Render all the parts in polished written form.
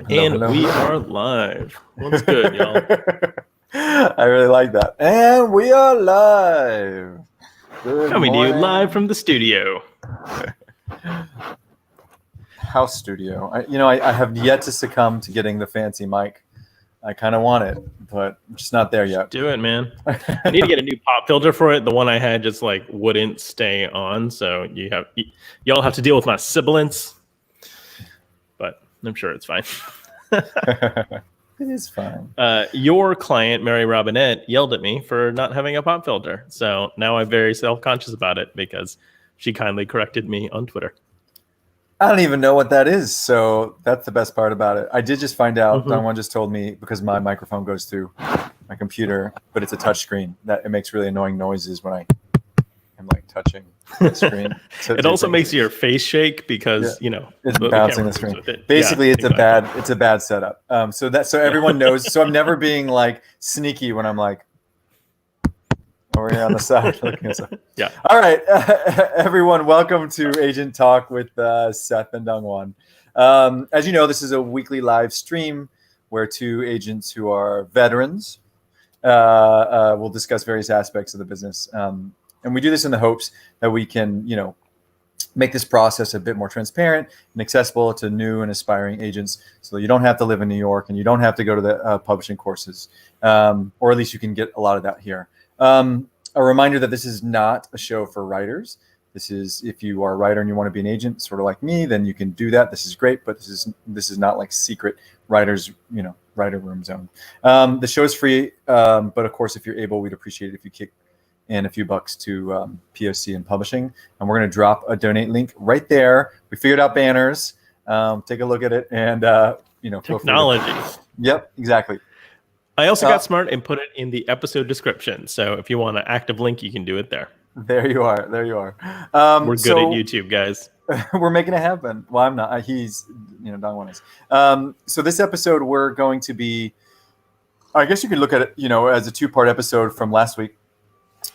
Hello, And hello. we are live. What's good, y'all? I really like that. And we are live. Good Coming to you morning. live from the studio. House studio. I have yet to succumb to getting the fancy mic. I kind of want it, but I'm just not there yet. Do it, man. I need to get a new pop filter for it. The one I had just like wouldn't stay on, so y'all have to deal with my sibilance. But I'm sure it's fine. It is fine. Your client, Mary Robinette, yelled at me for not having a pop filter. So now I'm very self-conscious about it because she kindly corrected me on Twitter. I don't even know what that is, so that's the best part about it. I did just find out. Mhm. Don Juan just told me, because my microphone goes through my computer, but it's a touch screen, that it makes really annoying noises when I'm like touching the screen. It also makes your face shake because it's the bouncing camera the screen. moves with it. Basically, Yeah, it's exactly. a bad setup. So everyone knows. So I'm never being like sneaky when I'm like over here on the side looking at stuff. Yeah. All right, everyone, welcome to Agent Talk with Seth and Dong Juan. As you know, this is a weekly live stream where two agents who are veterans will discuss various aspects of the business. And we do this in the hopes that we can, make this process a bit more transparent and accessible to new and aspiring agents, so that you don't have to live in New York and you don't have to go to the publishing courses, or at least you can get a lot of that here. A reminder that this is not a show for writers. This is, if you are a writer and you want to be an agent, sort of like me, then you can do that. This is great, but this is not like secret writers, writer room zone. The show is free, but of course, if you're able, we'd appreciate it if you kick in a few bucks to POC and publishing, and we're going to drop a donate link right there. We figured out banners. Take a look at it, and Technology. Yep, exactly. I also got smart and put it in the episode description. So if you want an active link, you can do it there. There you are. We're good at YouTube, guys. We're making it happen. Well, I'm not. He's, Don Juan is. So this episode, we're going to be, I guess you could look at it, as a two-part episode from last week.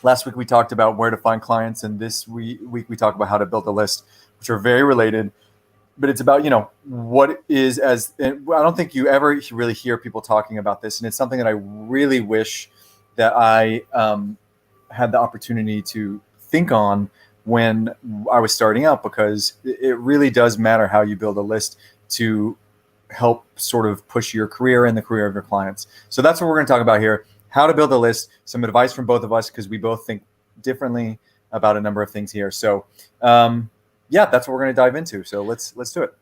Last week we talked about where to find clients, and this week we talk about how to build a list, which are very related. But it's about, what is and I don't think you ever really hear people talking about this, and it's something that I really wish that I had the opportunity to think on when I was starting out, because it really does matter how you build a list to help sort of push your career and the career of your clients. So that's what we're going to talk about here. How to build a list, some advice from both of us, because we both think differently about a number of things here. So that's what we're going to dive into. So let's do it.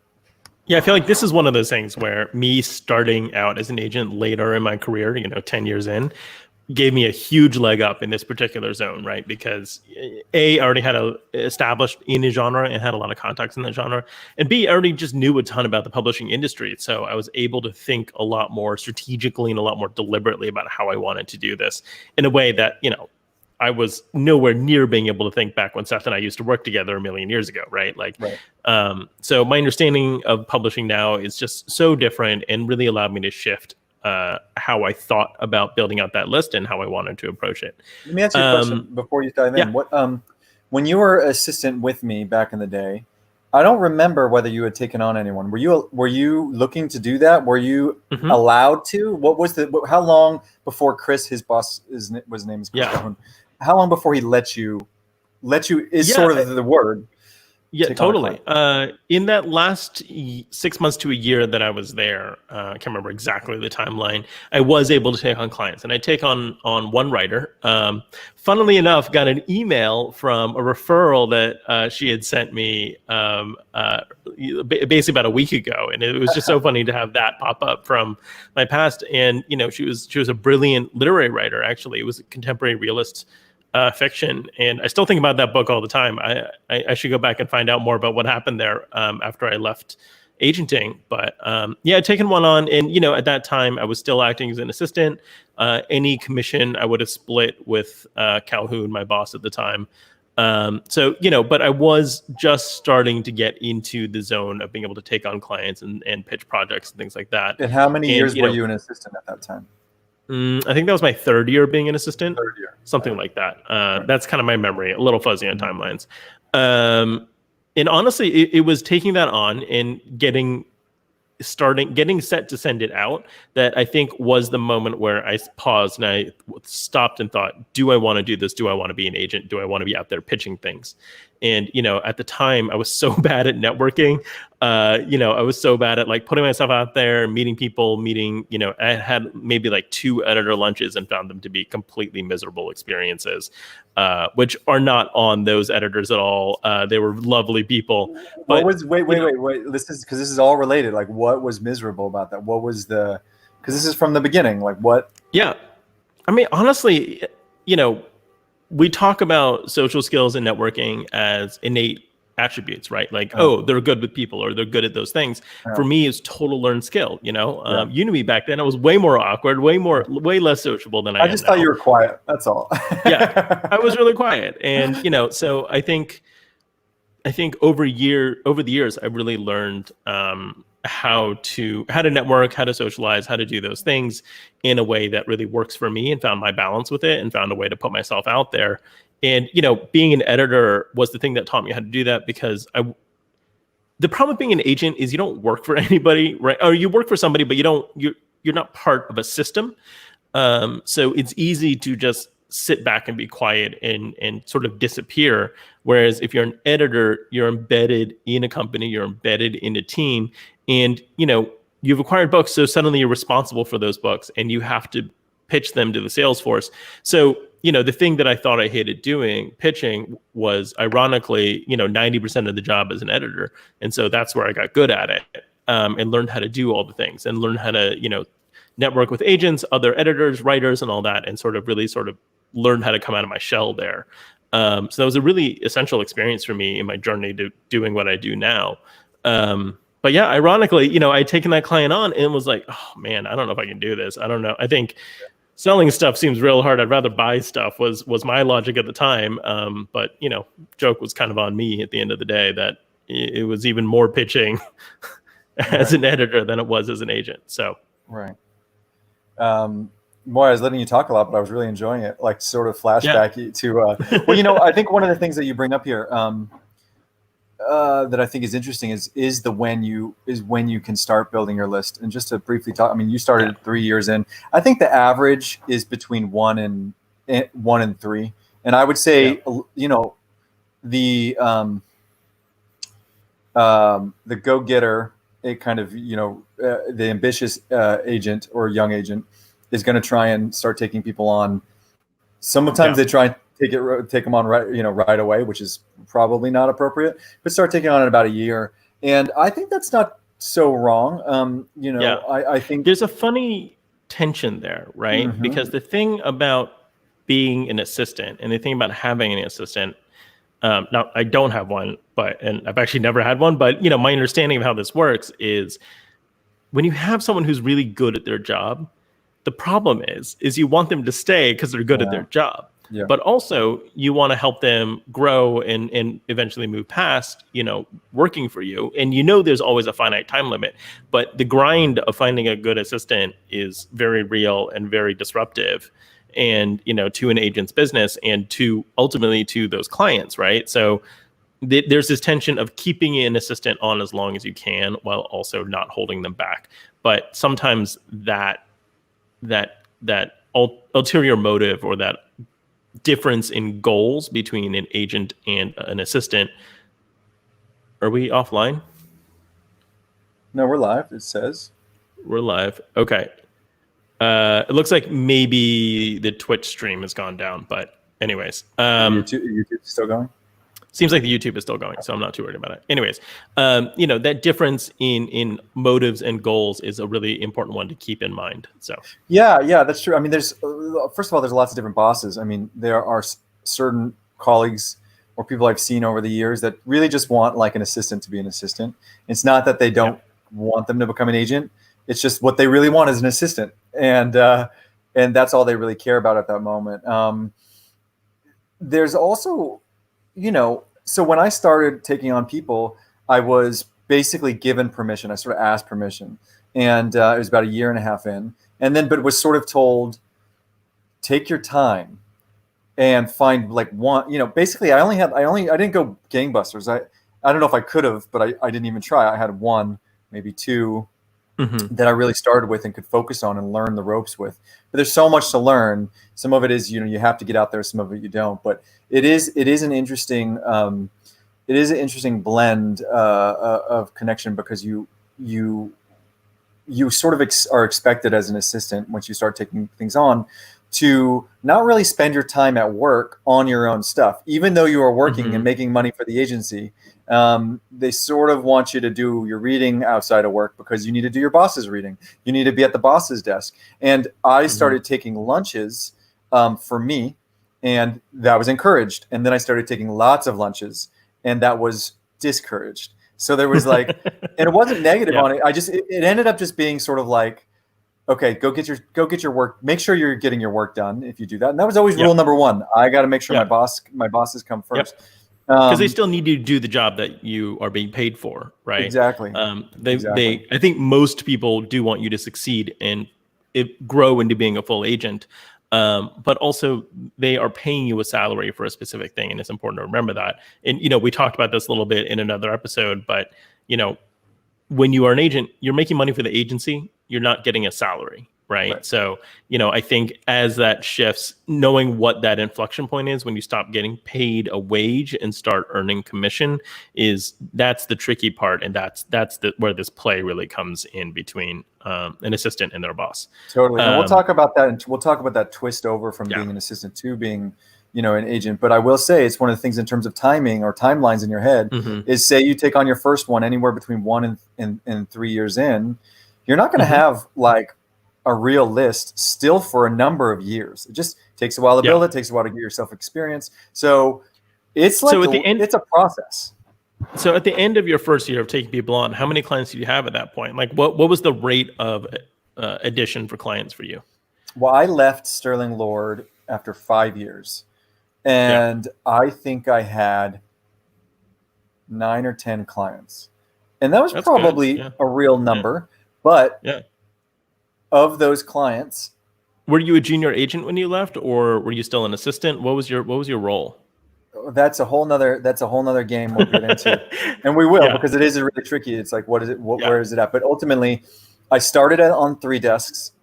Yeah, I feel like this is one of those things where me starting out as an agent later in my career, 10 years in, gave me a huge leg up in this particular zone, right? Because A, I already had established in a genre and had a lot of contacts in that genre, and B, I already just knew a ton about the publishing industry. So I was able to think a lot more strategically and a lot more deliberately about how I wanted to do this in a way that, I was nowhere near being able to think back when Seth and I used to work together a million years ago, right? So my understanding of publishing now is just so different and really allowed me to shift how I thought about building out that list and how I wanted to approach it. Let me ask you a question before you dive in. Yeah. What when you were assistant with me back in the day, I don't remember whether you had taken on anyone. Were you looking to do that? Were you allowed to? What was how long before Chris, his boss, his name is Chris Cohen, how long before he let you is sort of the word. Yeah, totally. In that last 6 months to a year that I was there, I can't remember exactly the timeline, I was able to take on clients, and I take on one writer. Funnily enough, got an email from a referral that she had sent me basically about a week ago, and it was just so funny to have that pop up from my past. And she was a brilliant literary writer. Actually, it was a contemporary realist fiction, and I still think about that book all the time. I should go back and find out more about what happened there after I left agenting. But I'd taken one on, and at that time I was still acting as an assistant. Any commission I would have split with Calhoun, my boss at the time. But I was just starting to get into the zone of being able to take on clients and pitch projects and things like that. And how many years were you an assistant at that time? I think that was my third year being an assistant. Third year. Something like that. That's kind of my memory, a little fuzzy on timelines. And honestly, it was taking that on and getting getting set to send it out, that I think was the moment where I paused and I stopped and thought, do I want to do this? Do I want to be an agent? Do I want to be out there pitching things? And, at the time I was so bad at networking. I was so bad at like putting myself out there, meeting people, I had maybe like 2 editor lunches and found them to be completely miserable experiences, which are not on those editors at all. They were lovely people. What was, wait, this is all related. Like, what was miserable about that? What was because this is from the beginning, like what? Yeah. I mean, honestly, we talk about social skills and networking as innate attributes, right? Like, they're good with people or they're good at those things. For me, it's total learned skill. Udemy back then, I was way more awkward, way less sociable than I am just thought now. you were quiet. That's all. Yeah, I was really quiet. And, so I think over the years, I really learned how to network, how to socialize, how to do those things in a way that really works for me, and found my balance with it and found a way to put myself out there. And, being an editor was the thing that taught me how to do that, because the problem with being an agent is you don't work for anybody, right? Or you work for somebody, but you're not part of a system. So it's easy to just sit back and be quiet and sort of disappear. Whereas if you're an editor, you're embedded in a company, you're embedded in a team, and, you've acquired books. So suddenly you're responsible for those books and you have to pitch them to the sales force. So, the thing that I thought I hated doing, pitching, was ironically, 90% of the job as an editor. And so that's where I got good at it, and learned how to do all the things and learn how to, network with agents, other editors, writers, and all that, and really learn how to come out of my shell there. So that was a really essential experience for me in my journey to doing what I do now. But yeah, ironically, I'd taken that client on and was like, oh man, I don't know if I can do this. I don't know. I think selling stuff seems real hard. I'd rather buy stuff was my logic at the time. But joke was kind of on me at the end of the day, that it was even more pitching as an editor than it was as an agent. So. Right. Boy, I was letting you talk a lot, but I was really enjoying it. Like, sort of flashback to, well, I think one of the things that you bring up here, that I think is interesting is when you can start building your list. And just to briefly talk, I mean, you started 3 years in. I think the average is between 1 and 3. And I would say, the go-getter, it kind of, the ambitious agent or young agent is going to try and start taking people on. Sometimes they try and take them on right away, which is probably not appropriate, but start taking on in about a year. And I think that's not so wrong. I think there's a funny tension there, right? Mm-hmm. Because the thing about being an assistant and the thing about having an assistant, now I don't have one, and I've actually never had one, but my understanding of how this works is when you have someone who's really good at their job, the problem is you want them to stay because they're good at their job. Yeah. But also you want to help them grow and eventually move past, working for you. And there's always a finite time limit, but the grind of finding a good assistant is very real and very disruptive, and, to an agent's business and ultimately to those clients, right? So there's this tension of keeping an assistant on as long as you can while also not holding them back. But sometimes that ulterior motive, or that difference in goals between an agent and an assistant. Are we offline? No, we're live. It says we're live. Okay. It looks like maybe the Twitch stream has gone down, but anyways, YouTube's still going. Seems like the YouTube is still going, so I'm not too worried about it. Anyways, that difference in motives and goals is a really important one to keep in mind. So yeah, that's true. I mean, first of all, there's lots of different bosses. I mean, there are certain colleagues or people I've seen over the years that really just want like an assistant to be an assistant. It's not that they don't want them to become an agent. It's just what they really want is an assistant, and that's all they really care about at that moment. There's also, so when I started taking on people, I was basically given permission. I sort of asked permission, and it was about 1.5 years in, but was sort of told, take your time and find like one. Basically, I didn't go gangbusters. I don't know if I could have, but I didn't even try. I had 1, maybe 2 that I really started with and could focus on and learn the ropes with. But there's so much to learn. Some of it is, you have to get out there. Some of it you don't. But it is an interesting blend of connection, because you sort of are expected as an assistant, once you start taking things on, to not really spend your time at work on your own stuff, even though you are working and making money for the agency. They sort of want you to do your reading outside of work, because you need to do your boss's reading. You need to be at the boss's desk. And I started taking lunches for me, and that was encouraged. And then I started taking lots of lunches, and that was discouraged. So there was like, and it wasn't negative on it. It ended up just being sort of like, okay, go get your work. Make sure you're getting your work done if you do that. And that was always rule number one. I got to make sure my bosses come first. Because they still need you to do the job that you are being paid for, right? Exactly. I think most people do want you to succeed and grow into being a full agent. But also they are paying you a salary for a specific thing. And it's important to remember that. And, we talked about this a little bit in another episode, but, when you are an agent, you're making money for the agency. You're not getting a salary, right? So, I think as that shifts, knowing what that inflection point is when you stop getting paid a wage and start earning commission, that's the tricky part. And that's where this play really comes in between an assistant and their boss. Totally. And we'll talk about that. And we'll talk about that twist over from being an assistant to being, an agent. But I will say, it's one of the things in terms of timing or timelines in your head is, say you take on your first one anywhere between 1 and 3 years in, you're not going to have like a real list still for a number of years. It just takes a while to build it, takes a while to get yourself experience. So it's like, it's a process. So at the end of your first year of taking people on, how many clients did you have at that point? Like what was the rate of addition for clients for you? Well, I left Sterling Lord after 5 years, and I think I had 9 or 10 clients, and that was probably a real number. But of those clients, were you a junior agent when you left, or were you still an assistant? What was your role? That's a whole nother game we'll get into, and we will, because it is really tricky. It's like, what is it? Where is it at? But ultimately, I started on 3 desks,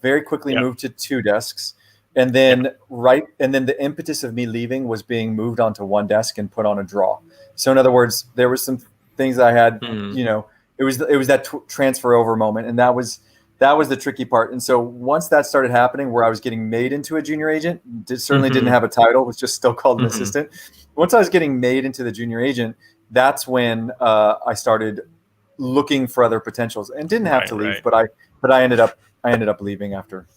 very quickly moved to 2 desks. And then the impetus of me leaving was being moved onto 1 desk and put on a draw. So in other words, there were some things I had, it was that transfer over moment. And that was the tricky part. And so once that started happening, where I was getting made into a junior agent, certainly didn't have a title, was just still called an assistant. Once I was getting made into the junior agent, that's when I started looking for other potentials, and didn't have to leave, but I ended up leaving after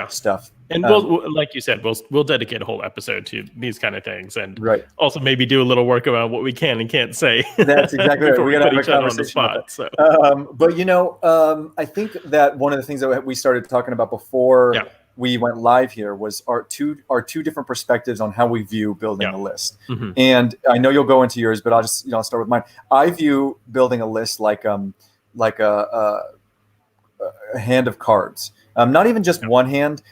stuff. And we'll, like you said, we'll dedicate a whole episode to these kind of things, and also maybe do a little work about what we can and can't say. That's exactly right. We're gonna have a conversation on the spot. But I think that one of the things that we started talking about before we went live here was our two different perspectives on how we view building a list. And I know you'll go into yours, but I'll start with mine. I view building a list like a hand of cards. Not even just one hand,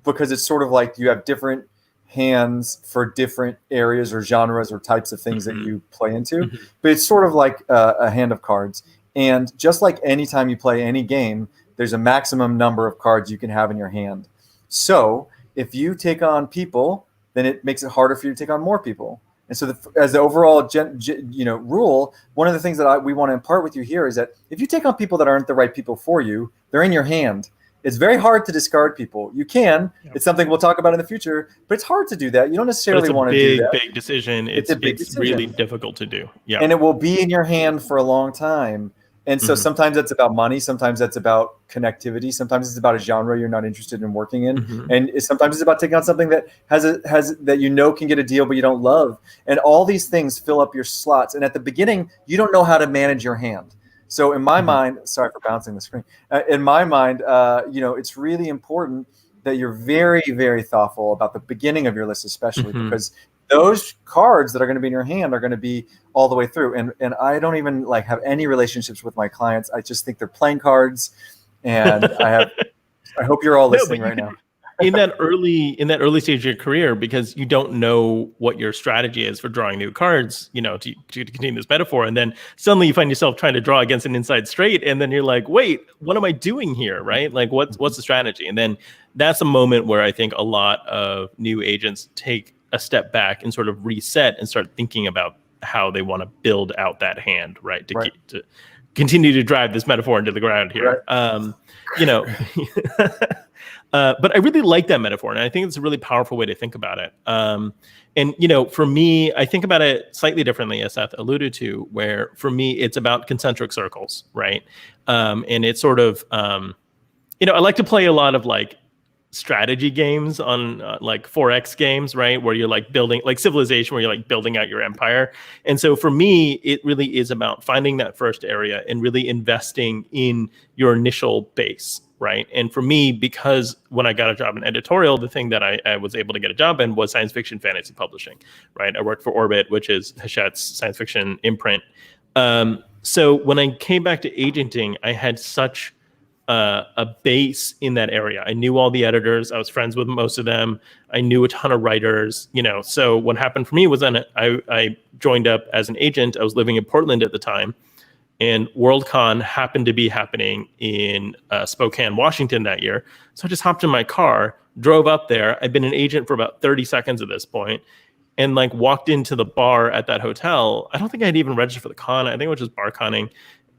because it's sort of like you have different hands for different areas or genres or types of things that you play into. But it's sort of like a hand of cards. And just like anytime you play any game, there's a maximum number of cards you can have in your hand. So if you take on people, then it makes it harder for you to take on more people. And so as the overall rule, one of the things that we want to impart with you here is that if you take on people that aren't the right people for you, they're in your hand. It's very hard to discard people. You can. It's something we'll talk about in the future, but it's hard to do that. You don't necessarily want to do that. It's a big decision. It's really difficult to do. Yeah. And it will be in your hand for a long time. And so sometimes that's about money. Sometimes that's about connectivity. Sometimes it's about a genre you're not interested in working in. And sometimes it's about taking on something that has that can get a deal, but you don't love. And all these things fill up your slots. And at the beginning, you don't know how to manage your hand. So in my mind, sorry for bouncing the screen. In my mind, it's really important that you're very, very thoughtful about the beginning of your list, especially because those cards that are going to be in your hand are going to be all the way through. And I don't even have any relationships with my clients. I just think they're playing cards. And I hope you're all listening right now. in that early stage of your career, because you don't know what your strategy is for drawing new cards, to continue this metaphor, and then suddenly you find yourself trying to draw against an inside straight, and then you're like, wait, what am I doing here, right? Like, what's the strategy? And then that's a moment where I think a lot of new agents take a step back and sort of reset and start thinking about how they want to build out that hand, right? To continue to drive this metaphor into the ground here. Right. You know, but I really like that metaphor, and I think it's a really powerful way to think about it. And for me, I think about it slightly differently, as Seth alluded to, where for me it's about concentric circles, right? And it's sort of, I like to play a lot of like strategy games on like 4X games, right? Where you're like building, like Civilization, where you're like building out your empire. And so for me, it really is about finding that first area and really investing in your initial base, right? And for me, because when I got a job in editorial, the thing that I was able to get a job in was science fiction fantasy publishing, right? I worked for Orbit, which is Hachette's science fiction imprint. So when I came back to agenting, I had such a base in that area. I knew all the editors. I was friends with most of them. I knew a ton of writers, So what happened for me was then I joined up as an agent. I was living in Portland at the time, and Worldcon happened to be happening in Spokane, Washington that year. So I just hopped in my car, drove up there. I'd been an agent for about 30 seconds at this point, and like walked into the bar at that hotel. I don't think I'd even registered for the con. I think it was just bar conning.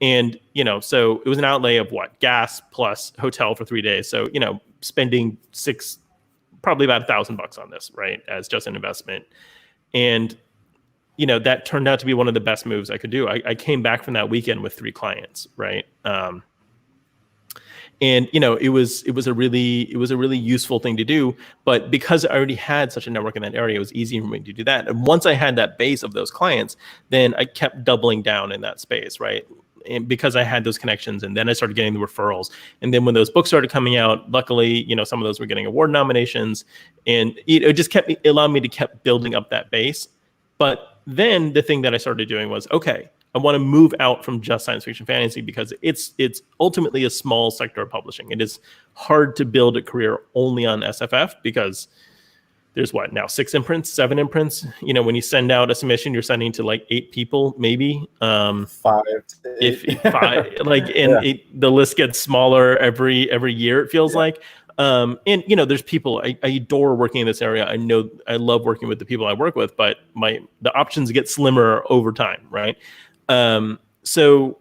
And, so it was an outlay of gas plus hotel for 3 days. So, spending probably about $1,000 on this, right, as just an investment. And, that turned out to be one of the best moves I could do. I came back from that weekend with 3 clients, right? And, it was a really useful thing to do. But because I already had such a network in that area, it was easy for me to do that. And once I had that base of those clients, then I kept doubling down in that space, right? And because I had those connections, and then I started getting the referrals. And then when those books started coming out, luckily, some of those were getting award nominations, and it just allowed me to keep building up that base. But then the thing that I started doing was, okay, I want to move out from just science fiction fantasy, because it's ultimately a small sector of publishing. It is hard to build a career only on SFF, because there's 7 imprints. When you send out a submission, you're sending to like 8 people, maybe 5 to 8. if 5, the list gets smaller every year, it feels like. And there's people I adore working in this area. I know I love working with the people I work with, but the options get slimmer over time, right? So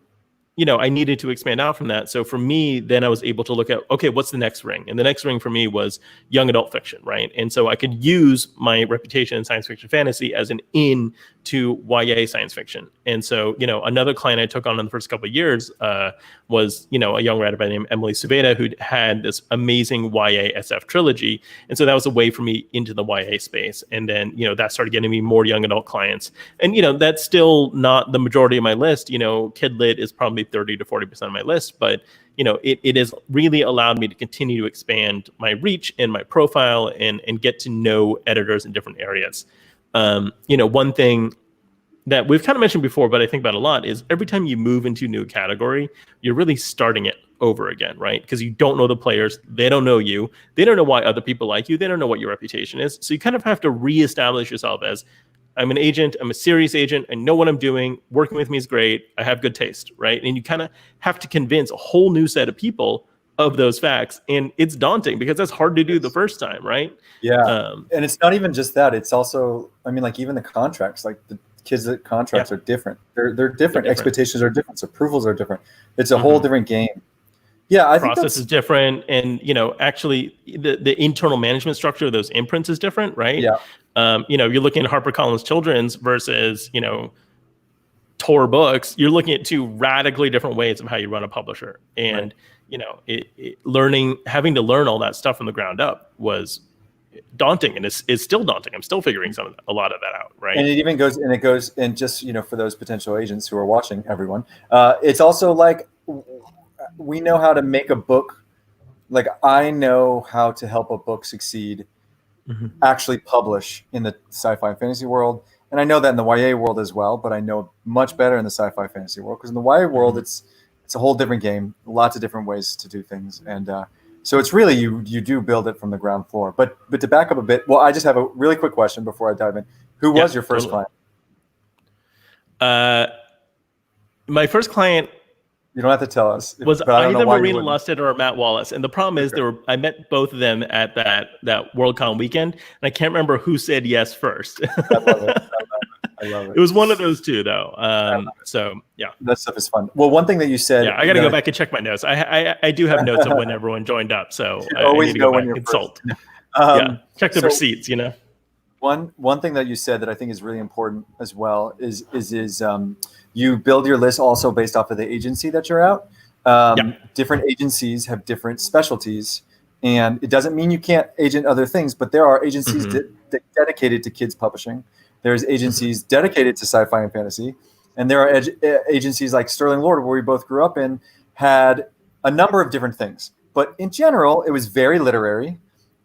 I needed to expand out from that. So for me, then I was able to look at, okay, what's the next ring? And the next ring for me was young adult fiction, right? And so I could use my reputation in science fiction fantasy as an in to YA science fiction. And so, another client I took on in the first couple of years was, a young writer by the name of Emily Subeda, who had this amazing YA SF trilogy. And so that was a way for me into the YA space. And then, that started getting me more young adult clients. And, that's still not the majority of my list. Kid Lit is probably 30 to 40% of my list, but it has really allowed me to continue to expand my reach and my profile and get to know editors in different areas. One thing that we've kind of mentioned before, but I think about a lot, is every time you move into a new category, you're really starting it over again, right? Because you don't know the players, they don't know you, they don't know why other people like you, they don't know what your reputation is. So you kind of have to reestablish yourself as, I'm an agent, I'm a serious agent, I know what I'm doing, working with me is great, I have good taste, right? And you kind of have to convince a whole new set of people of those facts. And it's daunting, because that's hard to do the first time, right? Yeah. And it's not even just that. It's also, like even the contracts, like the kids' contracts are different. They're different. Expectations are different. Approvals are different. It's a whole different game. Yeah, I think process is different, and actually the internal management structure of those imprints is different, right? Yeah. You're looking at HarperCollins Children's versus Tor Books. You're looking at 2 radically different ways of how you run a publisher, and having to learn all that stuff from the ground up was daunting, and it's still daunting. I'm still figuring a lot of that out, right? And it goes, and just for those potential agents who are watching, everyone, it's also like, we know how to make a book. Like, I know how to help a book succeed, actually publish in the sci-fi and fantasy world. And I know that in the YA world as well, but I know much better in the sci-fi fantasy world, because in the YA world, it's a whole different game, lots of different ways to do things. And So it's really you do build it from the ground floor. But to back up a bit, well, I just have a really quick question before I dive in. Who was your first totally. client? My first client You don't have to tell us, was but I don't know either why you Marina wouldn't. Lusted or Matt Wallace. And the problem is I met both of them at that Worldcon weekend, and I can't remember who said yes first. I love it. I love it. It was one of those two, though. So yeah, that stuff is fun. Well, one thing that you said, I got to go back and check my notes. I do have notes of when everyone joined up, so I need to go back and consult. Check the receipts. One thing that you said that I think is really important as well is you build your list also based off of the agency that you're out. Different agencies have different specialties, and it doesn't mean you can't agent other things, but there are agencies dedicated to kids publishing. There's agencies dedicated to sci-fi and fantasy, and there are agencies like Sterling Lord, where we both grew up in, had a number of different things. But in general, it was very literary.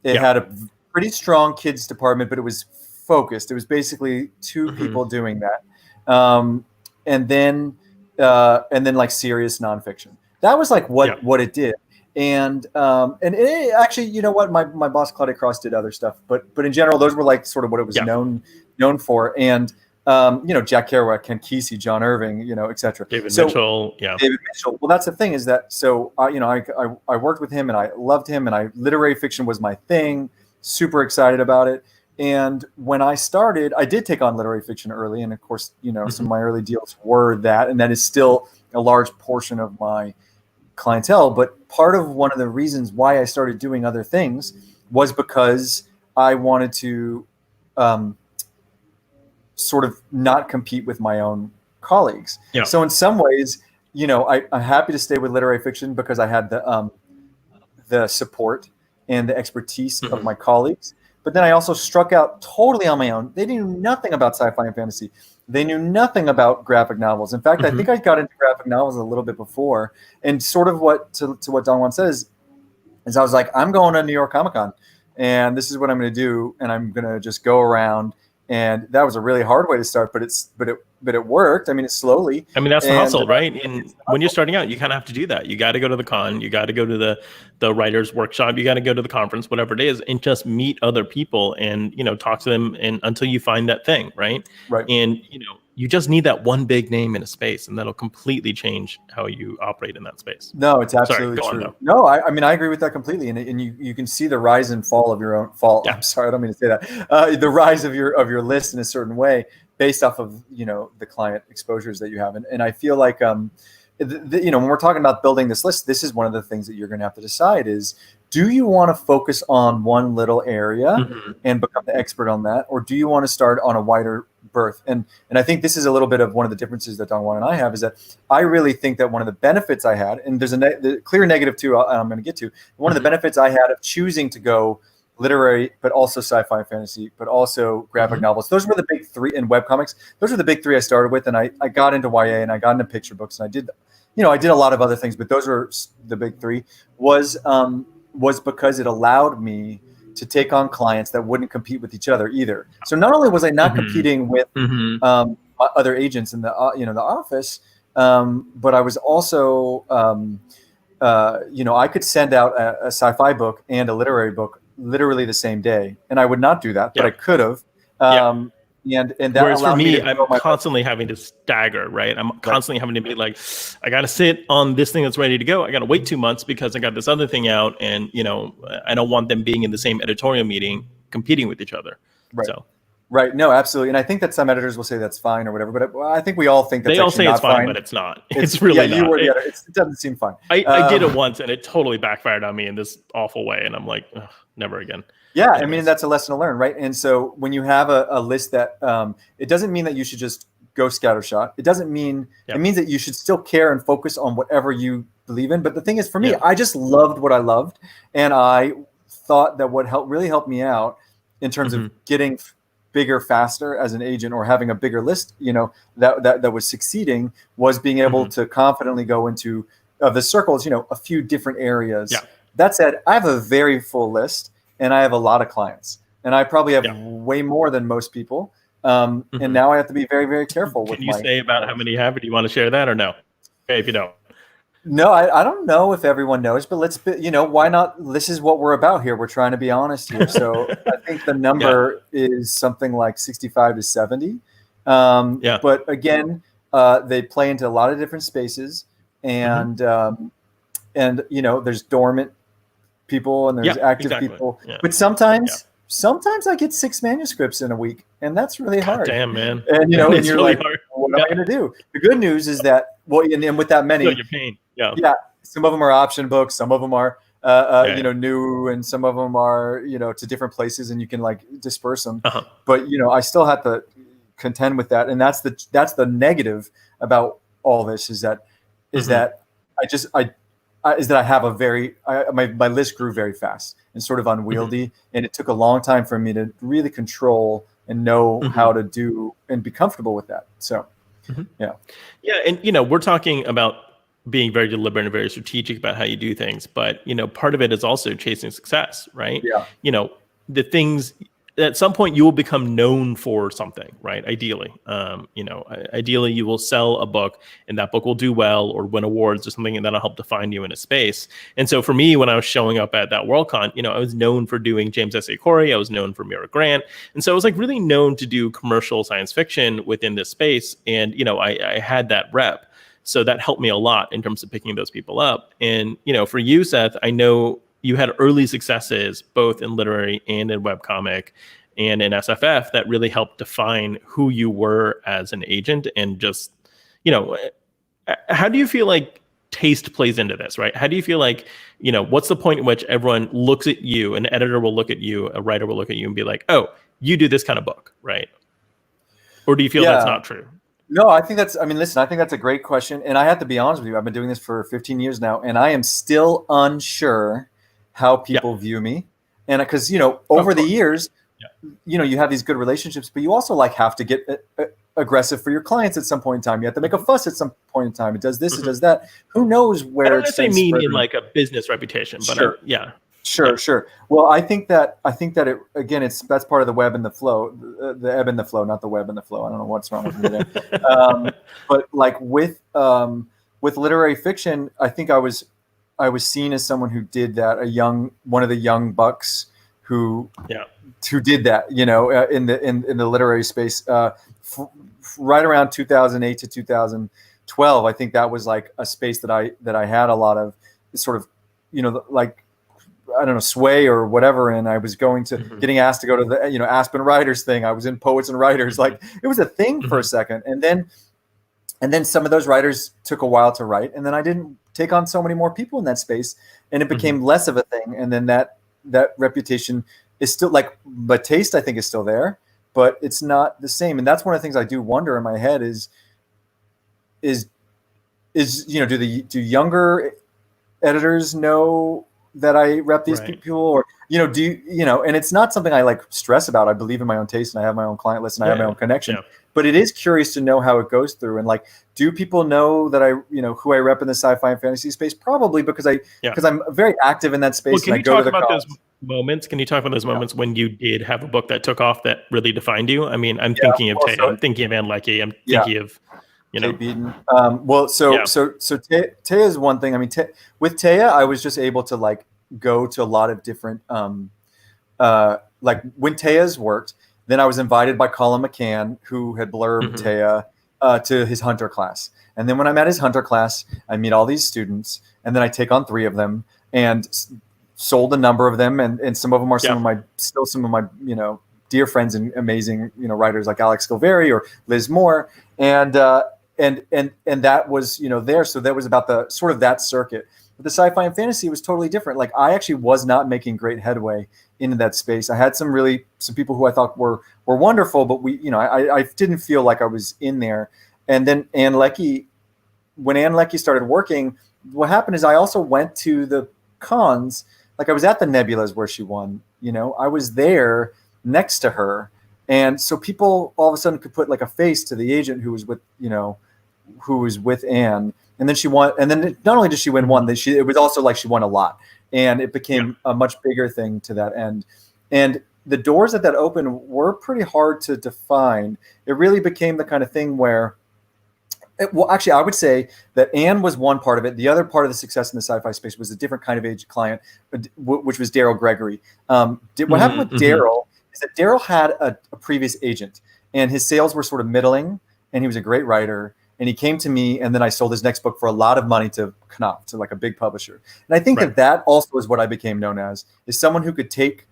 It had a pretty strong kids department, but it was focused. It was basically two people doing that. And then like serious nonfiction. That was like what it did. And it actually, you know what, my boss Claudia Cross did other stuff, but in general, those were like sort of what it was known for. And Jack Kerouac, Ken Kesey, John Irving, etc. David Mitchell. David Mitchell. Well, that's the thing is that I worked with him and I loved him, and literary fiction was my thing. Super excited about it. And when I started, I did take on literary fiction early. And of course, some of my early deals were that, and that is still a large portion of my clientele. But part of one of the reasons why I started doing other things was because I wanted to sort of not compete with my own colleagues. So in some ways, I'm happy to stay with literary fiction because I had the support and the expertise of my colleagues. But then I also struck out totally on my own. They knew nothing about sci-fi and fantasy. They knew nothing about graphic novels. In fact, I think I got into graphic novels a little bit before. And sort of what Don Juan says is I was like, I'm going to New York Comic Con, and this is what I'm going to do. And I'm going to just go around. And that was a really hard way to start, but it worked. I mean, it's slowly. I mean, that's the hustle, right? And when you're starting out, you kind of have to do that. You got to go to the con, you got to go to the writer's workshop, you got to go to the conference, whatever it is, and just meet other people and, talk to them and until you find that thing, right? Right. And, you just need that one big name in a space, and that'll completely change how you operate in that space. No, it's absolutely true. No, I mean, I agree with that completely. And you can see the rise and fall of your own fall. Yeah. I'm sorry, I don't mean to say that. The rise of your list in a certain way based off of, the client exposures that you have. And I feel like, when we're talking about building this list, this is one of the things that you're going to have to decide is, do you want to focus on one little area and become the expert on that? Or do you want to start on a wider berth? And I think this is a little bit of one of the differences that Don Juan and I have, is that I really think that one of the benefits I had, and there's the clear negative too, I'm going to get to, one of the benefits I had of choosing to go literary, but also sci-fi and fantasy, but also graphic novels. Those were the big three in webcomics. Those were the big three I started with. And I got into YA and I got into picture books, and I did a lot of other things, but those were the big three, was because it allowed me to take on clients that wouldn't compete with each other either. So not only was I not competing with other agents in the the office, but I was also I could send out a sci-fi book and a literary book literally the same day, and I would not do that, but I could have. And that whereas for me, I'm constantly having to stagger, right? I'm constantly having to be like, I got to sit on this thing that's ready to go. I got to wait 2 months because I got this other thing out, and I don't want them being in the same editorial meeting competing with each other. Right. So. Right. No, absolutely. And I think that some editors will say that's fine or whatever, but I think we all think that's they all say it's fine, but it's not. It's really not. It doesn't seem fine. I did it once, and it totally backfired on me in this awful way, and I'm like, never again. Yeah, anyways. I mean, that's a lesson to learn, right? And so when you have a list that it doesn't mean that you should just go scattershot. It doesn't mean it means that you should still care and focus on whatever you believe in. But the thing is, for me, I just loved what I loved, and I thought that what really helped me out in terms of getting bigger faster as an agent, or having a bigger list, that was succeeding, was being able to confidently go into the circles, a few different areas. Yeah. That said, I have a very full list. And I have a lot of clients, and I probably have way more than most people. And now I have to be very, very careful. Can you say about how many you have? Do you want to share that or no? Okay, if you don't. No, I don't know if everyone knows, but why not? This is what we're about here. We're trying to be honest here. So I think the Yeah, number is something like 65 to 70. yeah, But again, they play into a lot of different spaces, hmm, and there's dormant people and there's yeah, active exactly. people. Yeah, But yeah. sometimes I get 6 manuscripts in a week, and that's really God hard. damn, man, And that and is you're really like, hard. what am Yeah, I going to do? The good news is that and with that feel many, your pain. Yeah, yeah, some of them are option books, some of them are yeah, yeah. new, and some of them are to different places, and you can like disperse them. Uh-huh. But I still have to contend with that, and that's the negative about all this is Hmm. that I just I is that I have my list grew very fast and sort of Hmm. unwieldy, and it took a long time for me to really control and know Hmm. how to do and be comfortable with that. So Hmm. yeah, Yeah, and we're talking about being very deliberate and very strategic about how you do things, but part of it is also chasing success, right? yeah, You know, the things at some point you will become known for something, right? Ideally, ideally you will sell a book and that book will do well or win awards or something, and that'll help define you in a space. And so for me, when I was showing up at that Worldcon, I was known for doing James S. A. Corey, I was known for Mira Grant, and so I was like really known to do commercial science fiction within this space. And, I had that rep. So that helped me a lot in terms of picking those people up. And, for you, Seth, I know you had early successes both in literary and in webcomic and in SFF that really helped define who you were as an agent. And just, you know, how do you feel like taste plays into this, right? How do you feel like, what's the point in which everyone looks at you, an editor will look at you, a writer will look at you and be like, oh, you do this kind of book, right? Or do you feel that's yeah. not true? No, I mean, listen, I think that's a great question. And I have to be honest with you. I've been doing this for 15 years now, and I am still unsure how Yeah, people view me. And because, of over the course. years, Yeah. you have these good relationships, but you also like have to get aggressive for your clients at some point in time. You have to make a Hmm. fuss at some point in time. It does this, it Hmm. does that. Who knows I where don't it's necessarily been mean in spurred? like a business reputation, but Sure. yeah, yeah. Sure. Well, I think that it again. That's part of the web and the flow, the ebb and the flow, not the web and the flow. I don't know what's wrong with me today. But like with literary fiction, I think I was seen as someone who did that, one of the young bucks who Yeah. who did that, in the literary space, f- right around 2008 to 2012. I think that was like a space that I had a lot of sort of, like, I don't know, sway or whatever. And I was Hmm. getting asked to go to the, Aspen Writers thing. I was in Poets and Writers. Hmm. Like, it was a thing for a Hmm. second. And then some of those writers took a while to write. And then I didn't take on so many more people in that space, and it Hmm. became less of a thing. And then that reputation is still like, but taste, I think, is still there, but it's not the same. And that's one of the things I do wonder in my head is, do younger editors know that I rep these Right. people, or and it's not something I like stress about. I believe in my own taste, and I have my own client list, and I have my Yeah. own connection. Yeah. But it is curious to know how it goes through, and like, do people know that who I rep in the sci-fi and fantasy space? Probably because Yeah. I'm very active in that Well, space, and can I you go to talk the about those cons. moments? Can you talk about those Yeah, moments when you did have a book that took off that really defined you? I mean, I'm yeah. thinking of Well, Taya. so I'm thinking of Anne Leckie. I'm yeah, thinking of, you know, Kate Beaton. Well, so yeah. so so Taya is one thing. I mean, with Taya, I was just able to like go to a lot of different like when Taya's worked, then I was invited by Colin McCann, who had blurbed Hmm. Taya, to his Hunter class. And then when I'm at his Hunter class, I meet all these students, and then I take on 3 of them and sold a number of them. And some of them are Yeah. some of my, dear friends and amazing, writers like Alex Scalveri or Liz Moore. And that was, there. So that was about the sort of that circuit. But the sci-fi and fantasy was totally different. Like, I actually was not making great headway into that space. I had some people who I thought were wonderful, but I didn't feel like I was in there. And then when Anne Leckie started working, what happened is I also went to the cons. Like, I was at the Nebulas where she won. I was there next to her, and so people all of a sudden could put like a face to the agent who was with Anne. And then she won. And then not only did she win Hmm. one, it was also like she won a lot, and it Yeah. became a much bigger thing to that end. And the doors that opened were pretty hard to define. It really became the kind of thing where Well, actually, I would say that Anne was one part of it. The other part of the success in the sci-fi space was a different kind of agent client, which was Daryl Gregory. What happened with Daryl is that Daryl had a previous agent, and his sales were sort of middling, and he was a great writer. And he came to me, and then I sold his next book for a lot of money to Knopf, to like a big publisher. And I think that also is what I became known as, is someone who could take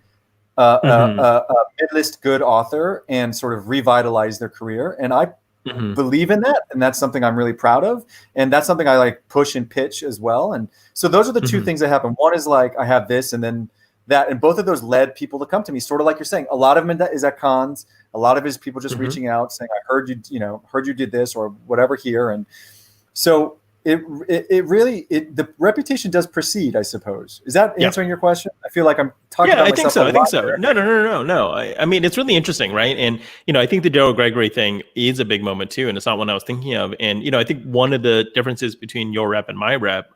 a mid-list good author and sort of revitalize their career. And I believe in that, and that's something I'm really proud of, and that's something I like push and pitch as well. And so those are the two things that happen. One is like I have this, and then that, and both of those led people to come to me, sort of like you're saying. A lot of them is at cons. A lot of it is people just reaching out saying, I heard you did this or whatever here. And so it really the reputation does precede, I suppose. Is that answering your question? I feel like I'm talking about myself. I think so. No. I mean, it's really interesting, right? And, I think the Daryl Gregory thing is a big moment too. And it's not one I was thinking of. And, I think one of the differences between your rep and my rep,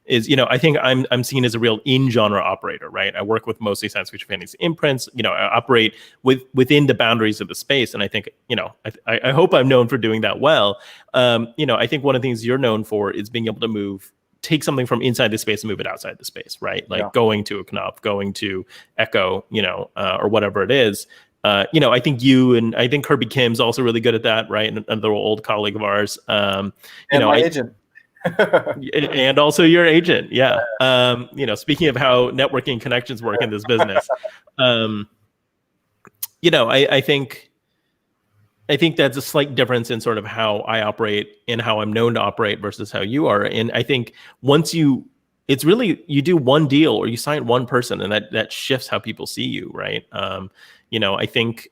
is, I think I'm seen as a real in-genre operator, right? I work with mostly science fiction fantasy imprints. I operate within the boundaries of the space, and I think, I hope I'm known for doing that well. I think one of the things you're known for is being able to take something from inside the space and move it outside the space, right? Like going to a Knopf, going to Echo, or whatever it is. I think you and I think Kirby Kim's also really good at that, right? Another old colleague of ours. And my agent. And also your agent. Yeah. Speaking of how networking connections work in this business, I think that's a slight difference in sort of how I operate and how I'm known to operate versus how you are. And I think you do one deal or you sign one person, and that shifts how people see you. Right. I think,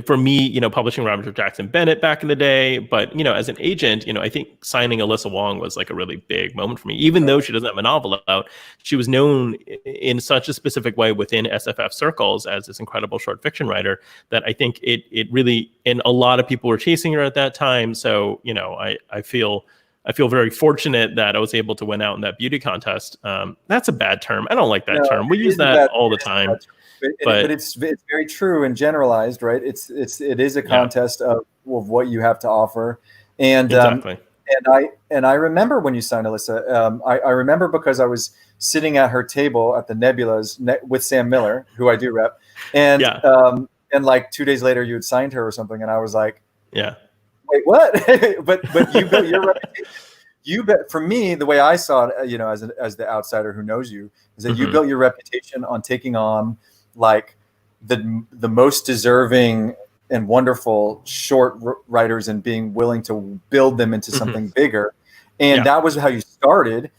for me, publishing Robert Jackson Bennett back in the day, but, as an agent, I think signing Alyssa Wong was like a really big moment for me. Even though she doesn't have a novel out, she was known in such a specific way within SFF circles as this incredible short fiction writer that I think it really, and a lot of people were chasing her at that time. So, I feel very fortunate that I was able to win out in that beauty contest. That's a bad term. I don't like that term. We use that all the time. But it's very true and generalized, right? It is a contest of what you have to offer, and exactly. I remember when you signed Alyssa. I remember because I was sitting at her table at the Nebulas with Sam Miller, who I do rep, and like 2 days later you had signed her or something, and I was like, wait, what? but you built your reputation. For me, the way I saw it, as the outsider who knows you, is that you built your reputation on taking on like the most deserving and wonderful short writers and being willing to build them into something bigger. And that was how you started.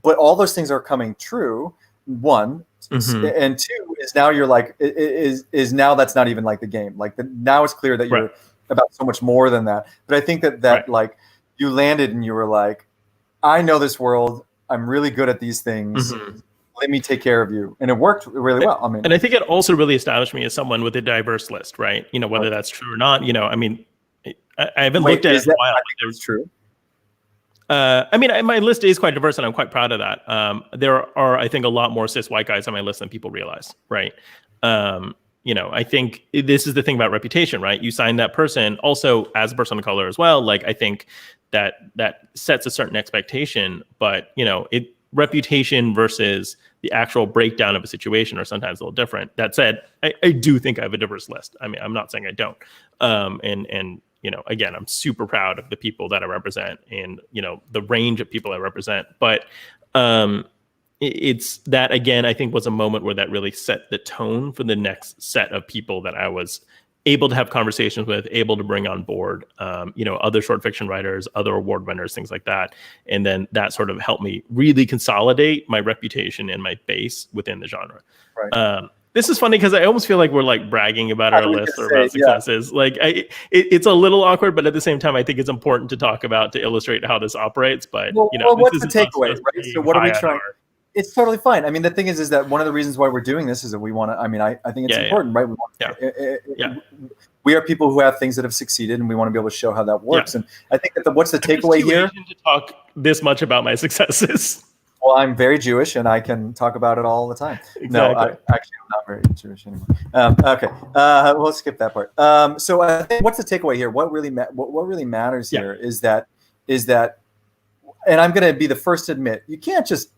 But all those things are coming true. One, and two is now you're like, is now that's not even like the game. Like now it's clear that you're about so much more than that. But I think that like you landed and you were like, I know this world. I'm really good at these things. Let me take care of you. And it worked really well. And I think it also really established me as someone with a diverse list, right? Whether that's true or not, I haven't looked at it in a while. I think it's true. My list is quite diverse and I'm quite proud of that. There are, I think, a lot more cis white guys on my list than people realize, right? I think this is the thing about reputation, right? You sign that person also as a person of color as well. Like, I think that sets a certain expectation, but, reputation versus the actual breakdown of a situation are sometimes a little different. That said, I do think I have a diverse list. I mean, I'm not saying I don't. And again, I'm super proud of the people that I represent and, the range of people I represent. But it's that, again, I think was a moment where that really set the tone for the next set of people that I was able to have conversations with, able to bring on board, other short fiction writers, other award winners, things like that. And then that sort of helped me really consolidate my reputation and my base within the genre. Right. This is funny because I almost feel like we're like bragging about our list or about successes. Like it's a little awkward, but at the same time, I think it's important to talk about to illustrate how this operates. But what's the takeaway, right? So what are we trying? It's totally fine. I mean, the thing is that one of the reasons why we're doing this is that we want to. I mean, I think it's important, right? We want, we are people who have things that have succeeded, and we want to be able to show how that works. And I think that what's the takeaway here? To talk this much about my successes. Well, I'm very Jewish, and I can talk about it all the time. No, Exactly. actually, I'm not very Jewish anymore. Okay, we'll skip that part. So I think what's the takeaway here? What really what really matters Yeah. here is that, and I'm going to be the first to admit, you can't just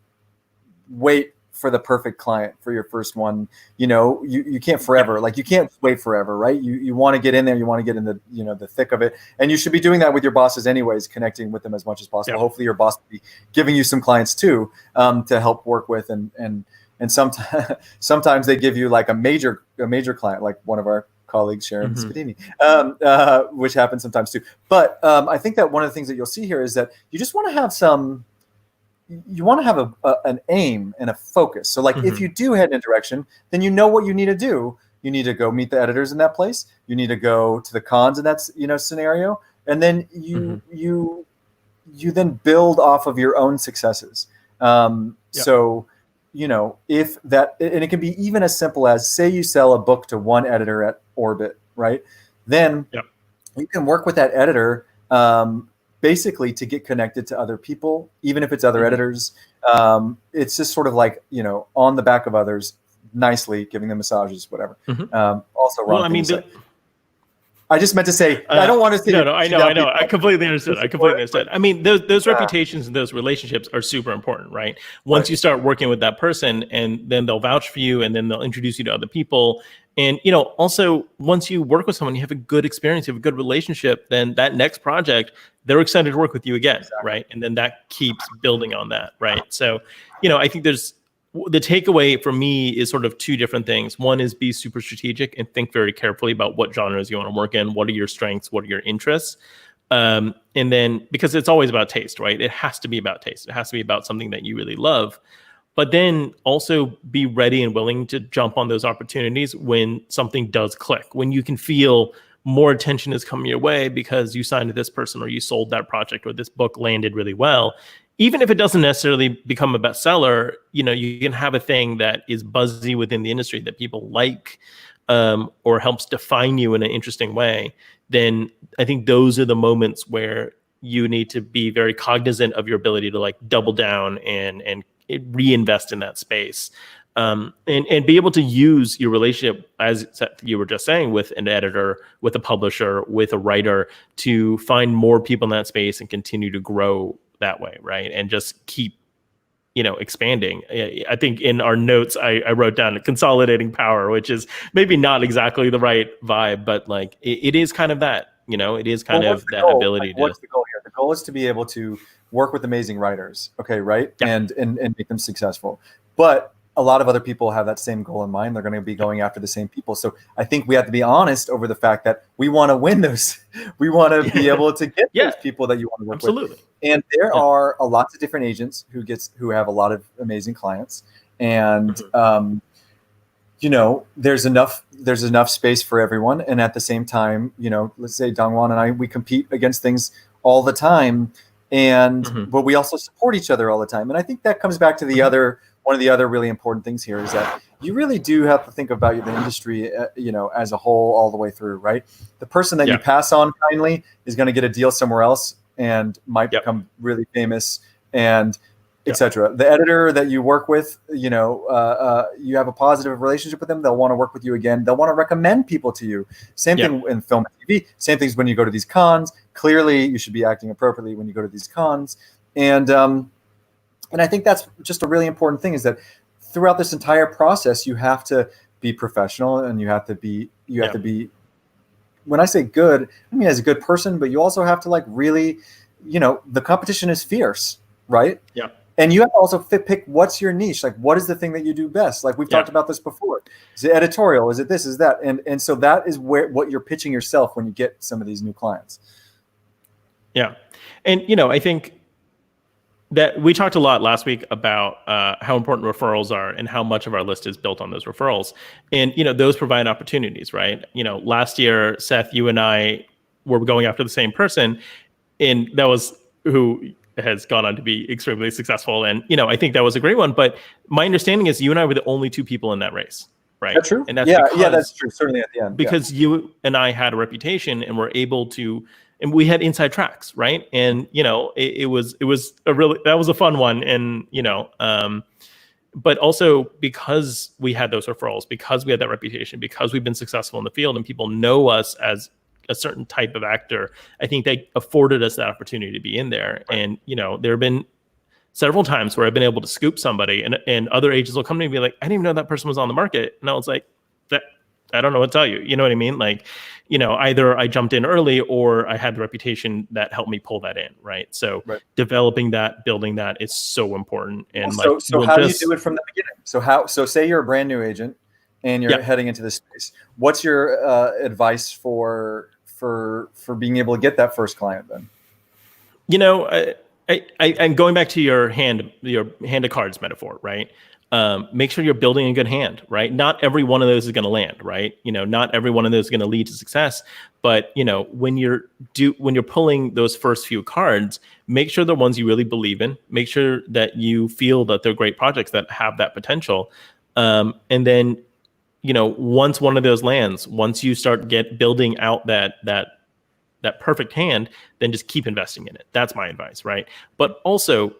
wait for the perfect client for your first one. You can't forever. Like, you can't wait forever, right? You want to get in there. You want to get in the the thick of it, and you should be doing that with your bosses anyways, connecting with them as much as possible. Yeah. Hopefully, your boss will be giving you some clients too, to help work with, and sometimes they give you like a major client, like one of our colleagues, Sharon Spadini, which happens sometimes too. But I think that one of the things that you'll see here is that you just want to have an aim and a focus. So like, if you do head in a direction, then you know what you need to do. You need to go meet the editors in that place. You need to go to the cons in that scenario, and then you then build off of your own successes. So if that, and it can be even as simple as, say you sell a book to one editor at Orbit, right? Then you can work with that editor, basically to get connected to other people, even if it's other editors. It's just sort of like, on the back of others, nicely giving them massages, whatever. Also wrong. Well, I mean, I just meant to say, I don't want to say. No, I know. I completely understood. I mean, those reputations and those relationships are super important, right? Once you start working with that person, and then they'll vouch for you, and then they'll introduce you to other people. And, also, once you work with someone, you have a good experience, you have a good relationship, then that next project, they're excited to work with you again, right? And then that keeps building on that, right? So, I think the takeaway for me is sort of two different things. One is be super strategic and think very carefully about what genres you want to work in, what are your strengths, what are your interests. And then, because it's always about taste, right? It has to be about taste. It has to be about something that you really love. But then also be ready and willing to jump on those opportunities when something does click, when you can feel more attention is coming your way because you signed to this person, or you sold that project, or this book landed really well. Even if it doesn't necessarily become a bestseller, you can have a thing that is buzzy within the industry that people like, or helps define you in an interesting way. Then I think those are the moments where you need to be very cognizant of your ability to like double down and reinvest in that space, and be able to use your relationship, as you were just saying, with an editor, with a publisher, with a writer, to find more people in that space and continue to grow that way, right? And just keep expanding. I think in our notes I wrote down consolidating power, which is maybe not exactly the right vibe, but like it is kind of that. It is kind of that ability. What's the goal here? The goal is to be able to work with amazing writers, okay, right? And make them successful. But a lot of other people have that same goal in mind. They're going to be going after the same people. So I think we have to be honest over the fact that we want to win those. We want to be able to get those people that you want to work with. And there are a lots of different agents who have a lot of amazing clients. And there's enough space for everyone. And at the same time, let's say Dongwon and I, we compete against things all the time. And but we also support each other all the time. And I think that comes back to one of the other really important things here is that you really do have to think about the industry, as a whole, all the way through, right? The person that you pass on kindly is going to get a deal somewhere else and might become really famous, and etc. The editor that you work with, you have a positive relationship with them. They'll want to work with you again. They'll want to recommend people to you. Same thing in film and TV. Same things when you go to these cons. Clearly, you should be acting appropriately when you go to these cons. And I think that's just a really important thing, is that throughout this entire process, you have to be professional, and you have to be, when I say good, I mean as a good person, but you also have to really, the competition is fierce, right? Yeah. And you have to also pick what's your niche. Like, what is the thing that you do best? Like we've talked about this before. Is it editorial? Is it this? Is that? And so that is what you're pitching yourself when you get some of these new clients. Yeah. And, I think that we talked a lot last week about how important referrals are and how much of our list is built on those referrals. And, those provide opportunities, right? Last year, Seth, you and I were going after the same person, and that was who has gone on to be extremely successful. And, I think that was a great one. But my understanding is you and I were the only two people in that race, right? That's true. And that's that's true. Certainly at the end. Because you and I had a reputation and were able to and we had inside tracks, right? And it was that was a fun one, and but also because we had those referrals, because we had that reputation, because we've been successful in the field and people know us as a certain type of actor, I think they afforded us that opportunity to be in there. Right. And there have been several times where I've been able to scoop somebody, and other agents will come to me and be like, I didn't even know that person was on the market. And I was like, that I don't know what to tell you. You know what I mean? Like, either I jumped in early or I had the reputation that helped me pull that in. Right. So developing that, building that is so important. And so how do you do it from the beginning? So say you're a brand new agent and you're heading into this space. What's your advice for being able to get that first client then? I'm going back to your hand of cards metaphor, right? Make sure you're building a good hand, right? Not every one of those is going to land, right? Not every one of those is going to lead to success. But when you're pulling those first few cards, make sure the ones you really believe in. Make sure that you feel that they're great projects that have that potential. And then, once one of those lands, once you start building out that perfect hand, then just keep investing in it. That's my advice, right? But also,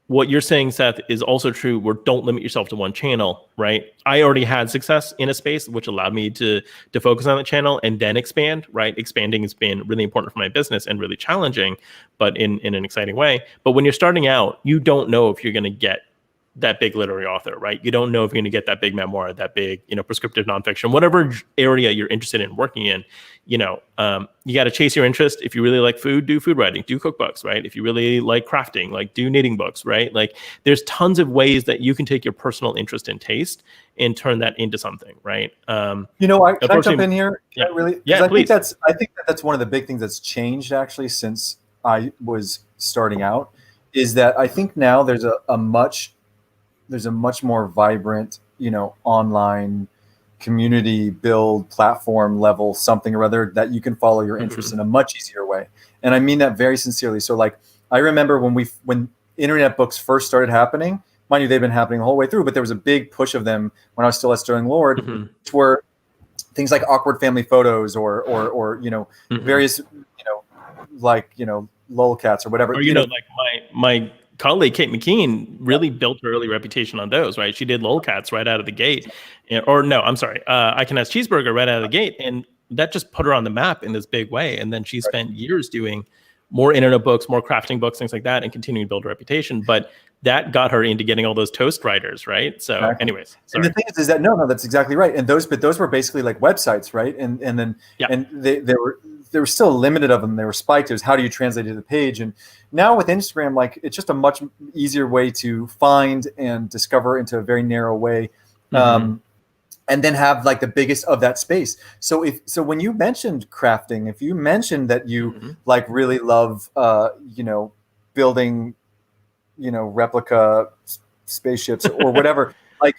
what you're saying, Seth, is also true where don't limit yourself to one channel, right? I already had success in a space, which allowed me to focus on that channel and then expand, right? Expanding has been really important for my business and really challenging, but in an exciting way. But when you're starting out, you don't know if you're going to get that big literary author, right? You don't know if you're going to get that big memoir, that big, prescriptive nonfiction, whatever area you're interested in working in. You got to chase your interest. If you really like food, do food writing, do cookbooks, right? If you really like crafting, like do knitting books, right? Like there's tons of ways that you can take your personal interest and taste and turn that into something, right? Can I jump in here? Yeah, I please. think that's one of the big things that's changed actually since I was starting out, is that I think now there's a much more vibrant, online community build platform level something or other that you can follow your interests in a much easier way. And I mean that very sincerely. So like, I remember when internet books first started happening, mind you, they've been happening the whole way through, but there was a big push of them when I was still at Sterling Lord, which were things like awkward family photos or various, lolcats or whatever. Or, like my colleague Kate McKean really built her early reputation on those, right? She did lolcats right out of the gate, I Can Ask Cheeseburger right out of the gate, and that just put her on the map in this big way. And then she spent years doing more internet books, more crafting books, things like that, and continuing to build a reputation. But that got her into getting all those toast writers, right? So, anyways, sorry. And the thing is that no, that's exactly right. And those were basically like websites, right? And then and they were still limited of them. They were spiked. It was how do you translate it to the page? And now with Instagram, like it's just a much easier way to find and discover into a very narrow way, and then have like the biggest of that space. So when you mentioned crafting, if you mentioned that you like really love, building, replica spaceships or whatever, like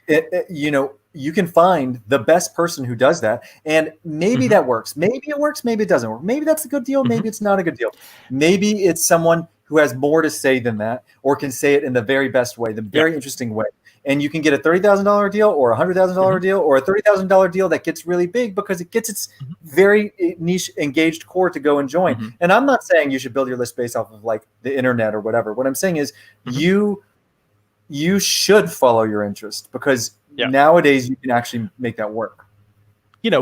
you can find the best person who does that. And maybe that works. Maybe it works. Maybe it doesn't work. Maybe that's a good deal. Maybe it's not a good deal. Maybe it's someone who has more to say than that, or can say it in the very best way, the very interesting way. And you can get a $30,000 deal or a $100,000 deal or a $30,000 deal that gets really big because it gets its very niche engaged core to go and join. And I'm not saying you should build your list based off of like the internet or whatever. What I'm saying is you should follow your interest, because nowadays you can actually make that work.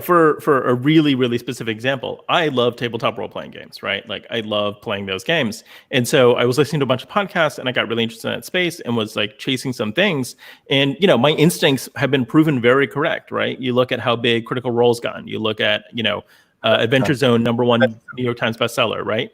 For a really, really specific example, I love tabletop role-playing games, right? Like I love playing those games. And so I was listening to a bunch of podcasts and I got really interested in that space and was like chasing some things. And, my instincts have been proven very correct, right? You look at how big Critical Role's gotten. You look at, Adventure Zone, #1 New York Times bestseller, right?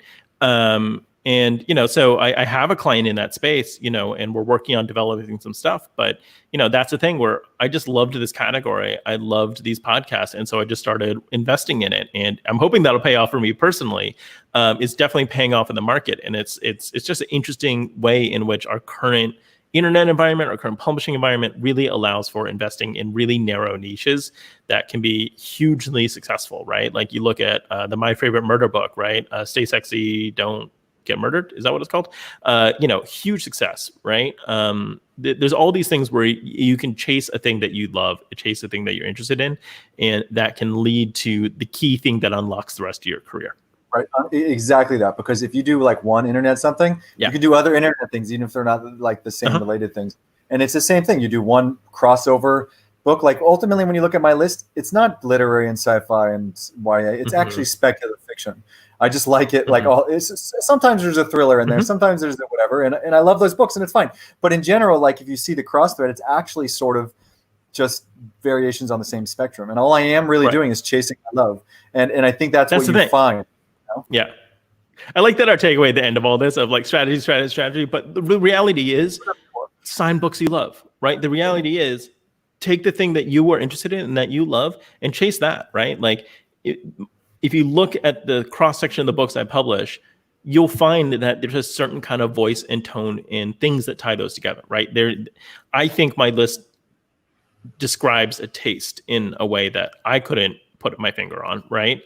And, so I have a client in that space, and we're working on developing some stuff. But, that's the thing where I just loved this category. I loved these podcasts. And so I just started investing in it. And I'm hoping that'll pay off for me personally. It's definitely paying off in the market. And it's just an interesting way in which our current internet environment, our current publishing environment really allows for investing in really narrow niches that can be hugely successful, right? Like you look at the My Favorite Murder book, right? Stay Sexy, Don't Get Murdered. Is that what it's called? Huge success, right? There's all these things where you can chase a thing that you love, chase a thing that you're interested in, and that can lead to the key thing that unlocks the rest of your career. Right. Exactly that. Because if you do like one internet something, Yeah. you can do other internet things, even if they're not like the same related things. And it's the same thing. You do one crossover book. Like ultimately, when you look at my list, it's not literary and sci-fi and YA. It's actually speculative fiction. I just like it. Like sometimes there's a thriller in there. Sometimes there's whatever. And I love those books and it's fine. But in general, like if you see the cross thread, it's actually sort of just variations on the same spectrum. And all I am really doing is chasing my love. And I think that's what you find. You know? Yeah. I like that our takeaway at the end of all this of like strategy. But the reality is sign books you love, right? The reality is take the thing that you were interested in and that you love and chase that, right? Like if you look at the cross section of the books I publish, you'll find that there's a certain kind of voice and tone and things that tie those together, right? I think my list describes a taste in a way that I couldn't put my finger on, right?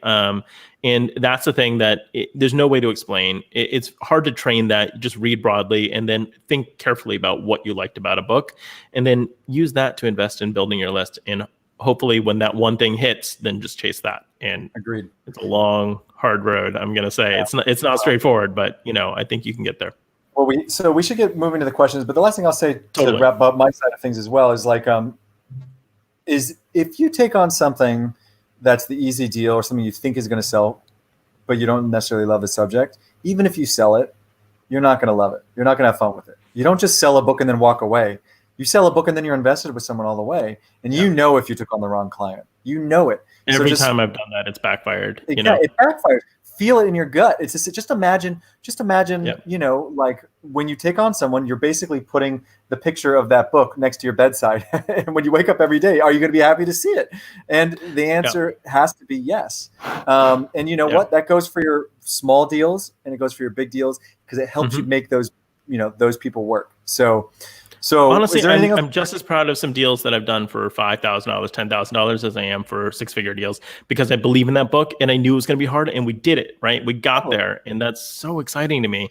And that's the thing that there's no way to explain. It's hard to train that. Just read broadly and then think carefully about what you liked about a book, and then use that to invest in building your list. And hopefully, when that one thing hits, then just chase that. And agreed, it's a long, hard road. I'm gonna say it's not straightforward, but I think you can get there. Well, we should get moving to the questions. But the last thing I'll say to wrap up my side of things as well is like is if you take on something that's the easy deal or something you think is going to sell, but you don't necessarily love the subject, even if you sell it, you're not going to love it. You're not going to have fun with it. You don't just sell a book and then walk away. You sell a book and then you're invested with someone all the way. And you know if you took on the wrong client. You know it. Every time I've done that, it's backfired. It backfires. Feel it in your gut. It's just imagine, like when you take on someone, you're basically putting the picture of that book next to your bedside. And when you wake up every day, are you going to be happy to see it? And the answer has to be yes. And you know what? That goes for your small deals and it goes for your big deals because it helps you make those people work. So honestly, I'm just as proud of some deals that I've done for $5,000, $10,000 as I am for six-figure deals because I believe in that book and I knew it was going to be hard and we did it, right? We got there, and that's so exciting to me,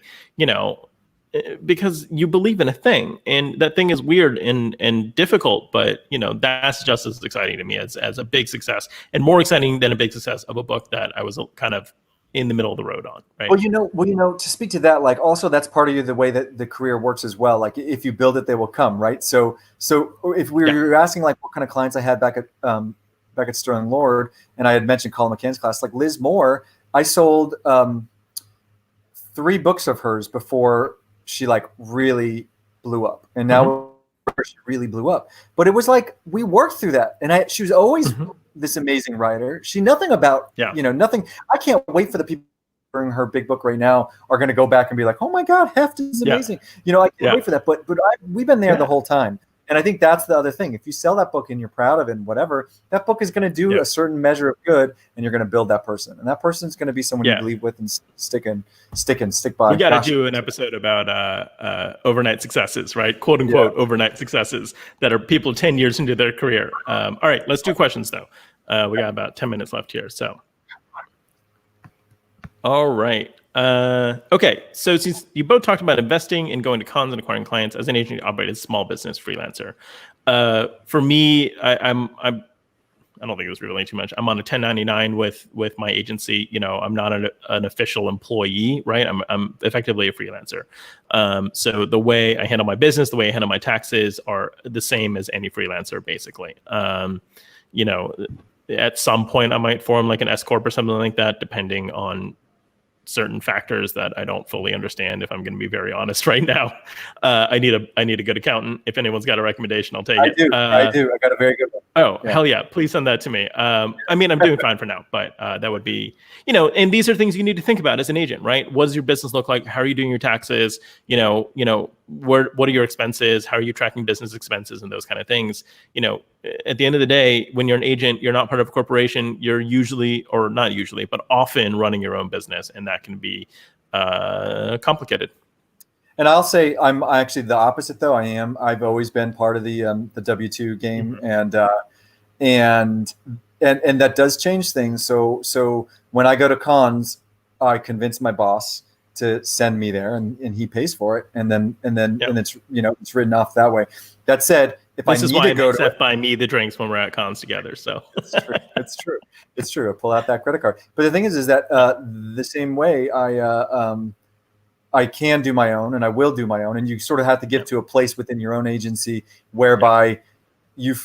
because you believe in a thing and that thing is weird and difficult, but that's just as exciting to me as a big success, and more exciting than a big success of a book that I was kind of in the middle of the road on, right? Well, to speak to that, like also that's part of the way that the career works as well. Like if you build it, they will come, right? So if we were asking like what kind of clients I had back at Sterling Lord, and I had mentioned Colin McCann's class, like Liz Moore, I sold 3 books of hers before she like really blew up, and now she really blew up. But it was like we worked through that, and she was always this amazing writer. She nothing about nothing. I can't wait for the people reading her big book right now are going to go back and be like, oh my God, Heft is amazing. I can't wait for that. But we've been there the whole time. And I think that's the other thing. If you sell that book and you're proud of it and whatever, that book is going to do a certain measure of good, and you're going to build that person. And that person's going to be someone you believe with and stick by. We got to do an episode about overnight successes, right? Quote unquote overnight successes that are people 10 years into their career. All right, let's do questions though. We got about 10 minutes left here. So, all right. Okay, so since you both talked about investing and going to cons and acquiring clients as an agent, you operate as a small business freelancer. For me, I don't think it was revealing too much. I'm on a 1099 with my agency. I'm not an official employee, right? I'm effectively a freelancer. So the way I handle my business, the way I handle my taxes are the same as any freelancer, basically. At some point I might form like an S corp or something like that, depending on certain factors that I don't fully understand, if I'm going to be very honest right now. I need a good accountant. If anyone's got a recommendation, I'll take it. I do. I got a very good one. Oh, hell yeah. Please send that to me. I'm doing fine for now, but that would be, and these are things you need to think about as an agent, right? What does your business look like? How are you doing your taxes? What are your expenses? How are you tracking business expenses and those kind of things? At the end of the day, when you're an agent, you're not part of a corporation. You're usually, or not usually, but often running your own business, and that can be complicated. And I'll say I'm actually the opposite, though. I've always been part of the W-2 game, and that does change things. So when I go to cons, I convince my boss to send me there, and he pays for it, and then it's it's written off that way. That said, if This I is need why to I go make to Seth buy me the drinks when we're at cons together. So it's true. It's true. It's true. I pull out that credit card. But the thing is that the same way I can do my own and I will do my own. And you sort of have to get to a place within your own agency whereby you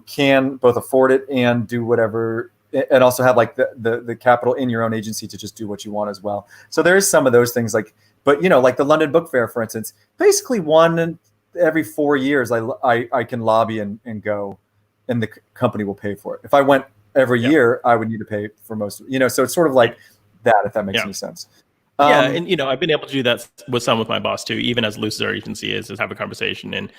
can both afford it and do whatever, and also have like the capital in your own agency to just do what you want as well. So there is some of those things like, but like the London Book Fair, for instance, basically one every 4 years, I can lobby and go, and the company will pay for it. If I went every year, I would need to pay for most of it, so it's sort of like that, if that makes any sense. Yeah, and I've been able to do that with my boss too, even as loose as our agency is have a conversation, and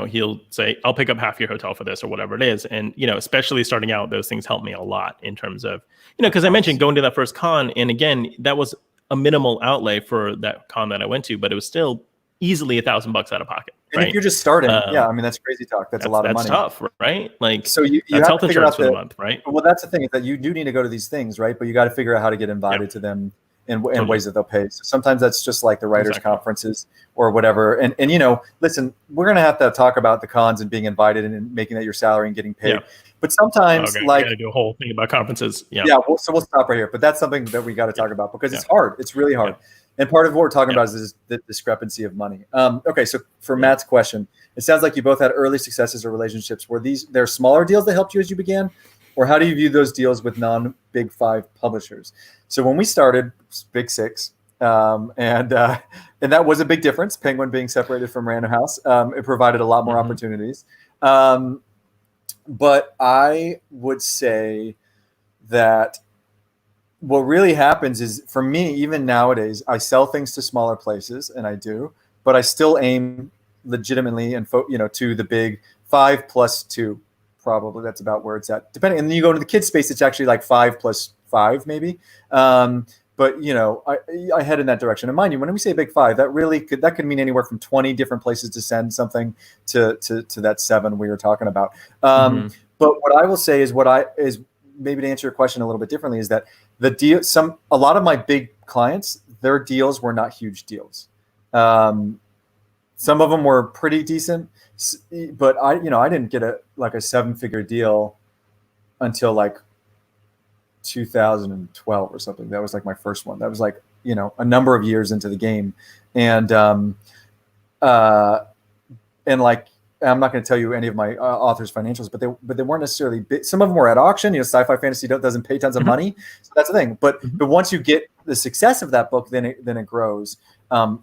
he'll say, I'll pick up half your hotel for this or whatever it is. And especially starting out, those things help me a lot in terms of because I mentioned going to that first con, and again, that was a minimal outlay for that con that I went to, but it was still easily $1,000 out of pocket. And right? if you're just starting, I mean, that's crazy talk. That's a lot of money. That's tough, right? Like, so you that's have health to figure insurance out for the month, right? Well, that's the thing, is that you do need to go to these things, right? But you got to figure out how to get invited to them in ways that they'll pay. So sometimes that's just like the writers' conferences or whatever. And listen, we're gonna have to talk about the cons and being invited and making that your salary and getting paid. But sometimes, we got to do a whole thing about conferences. So we'll stop right here. But that's something that we got to talk about because it's hard. It's really hard. And part of what we're talking about is the discrepancy of money. Okay, so for Matt's question, it sounds like you both had early successes or relationships. Were there smaller deals that helped you as you began? Or how do you view those deals with non-Big Five publishers? So when we started, Big Six, and that was a big difference, Penguin being separated from Random House. It provided a lot more opportunities. But I would say that what really happens is, for me, even nowadays, I sell things to smaller places, and I do, but I still aim legitimately and to the Big Five plus two. Probably that's about where it's at. Depending, and then you go into the kids space, it's actually like 5 plus 5 maybe. But I head in that direction. And mind you, when we say Big Five, that could mean anywhere from 20 different places to send something to that 7 we were talking about. But what I will say is maybe to answer your question a little bit differently, is that a lot of my big clients, their deals were not huge deals. Some of them were pretty decent, but I didn't get a 7-figure deal until like 2012 or something. That was like my first one. That was like, a number of years into the game. And like, I'm not going to tell you any of my authors' financials, but they weren't necessarily big. Some of them were at auction. Sci-fi fantasy doesn't pay tons of money, so that's the thing. But once you get the success of that book, then it grows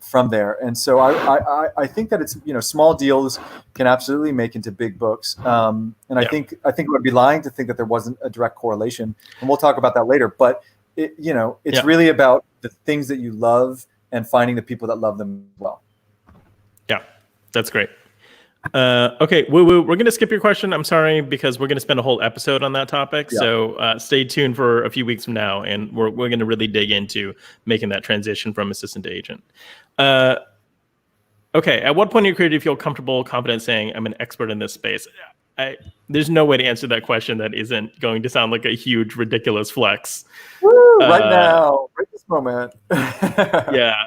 from there. And so I think that it's small deals can absolutely make into big books. And I think it would be lying to think that there wasn't a direct correlation. And we'll talk about that later. But it's really about the things that you love and finding the people that love them well. Yeah, that's great. Okay, we're going to skip your question. I'm sorry, because we're going to spend a whole episode on that topic. Yeah. So stay tuned for a few weeks from now, and we're going to really dig into making that transition from assistant to agent. Okay, at what point in your career do you feel comfortable, confident saying, I'm an expert in this space? There's no way to answer that question that isn't going to sound like a huge, ridiculous flex. Woo, right now, right this moment. Yeah.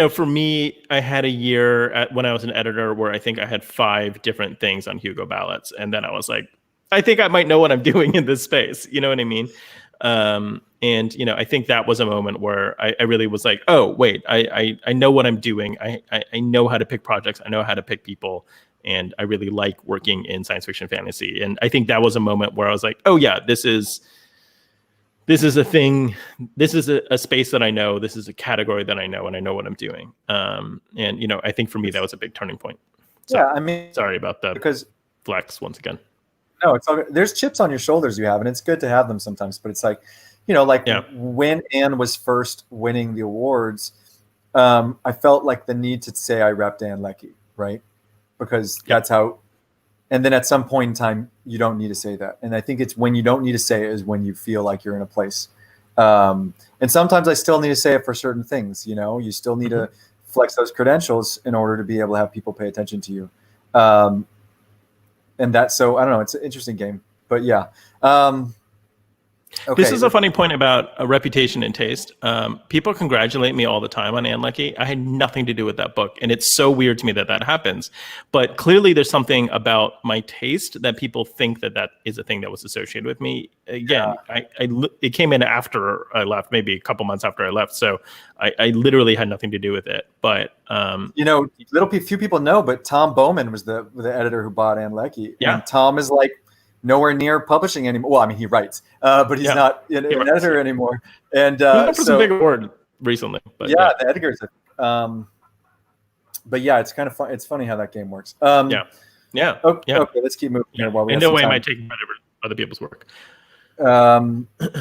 For me, I had a year when I was an editor where I think I had 5 different things on Hugo ballots. And then I was like, I think I might know what I'm doing in this space. You know what I mean? And I think that was a moment where I really was like, oh, wait, I know what I'm doing. I know how to pick projects. I know how to pick people. And I really like working in science fiction fantasy. And I think that was a moment where I was like, oh, yeah, this is a thing. This is a space that I know. This is a category that I know, and I know what I'm doing. And I think for me that was a big turning point. So, yeah, I mean, sorry about that. Because flex once again. No, it's all good. There's chips on your shoulders you have, and it's good to have them sometimes. But it's like, when Anne was first winning the awards, I felt like the need to say I repped Anne Leckie, right? Because that's how. And then at some point in time, you don't need to say that. And I think it's when you don't need to say it is when you feel like you're in a place. And sometimes I still need to say it for certain things. You still need to flex those credentials in order to be able to have people pay attention to you. So I don't know. It's an interesting game, but yeah. This Okay. is a funny point about a reputation and taste. People congratulate me all the time on Anne Leckie. I had nothing to do with that book, and it's so weird to me that that happens. But clearly, there's something about my taste that people think that that is a thing that was associated with me. Again, it came in after I left, maybe a couple months after I left, so I literally had nothing to do with it. But few people know, but Tom Bowman was the editor who bought Anne Leckie, Yeah. and Tom is like nowhere near publishing anymore. Well, I mean, he writes, but he's not an editor anymore. And he went for some big award recently. But the editors. But yeah, it's kind of fun. It's funny how that game works. Okay, let's keep moving here. While we in no way am I taking credit for other people's work.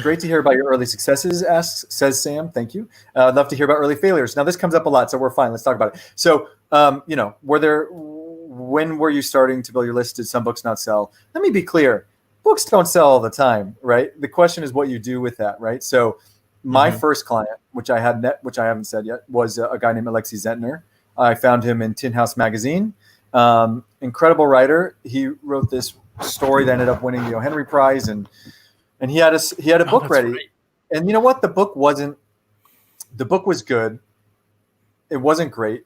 Great to hear about your early successes, says Sam. Thank you. I'd love to hear about early failures. Now, this comes up a lot, so we're fine. Let's talk about it. So, when were you starting to build your list? Did some books not sell? Let me be clear. Books don't sell all the time, right? The question is what you do with that, right? So my first client, which I haven't said yet, was a guy named Alexei Zentner. I found him in Tin House Magazine. Incredible writer. He wrote this story that ended up winning the O. Henry Prize, and he had a book ready. Right. And you know what? The book was good. It wasn't great.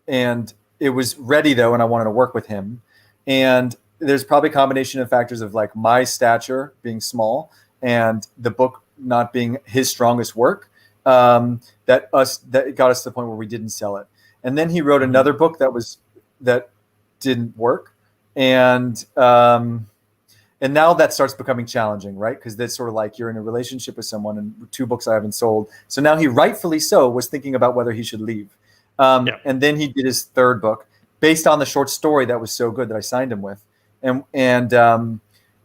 And it was ready though, and I wanted to work with him. And there's probably a combination of factors of like my stature being small and the book not being his strongest work that got us to the point where we didn't sell it. And then he wrote another book that didn't work, and now that starts becoming challenging, right? Because that's sort of like you're in a relationship with someone, and 2 books I haven't sold. So now he rightfully so was thinking about whether he should leave. And then he did his 3rd book based on the short story that was so good that I signed him with. And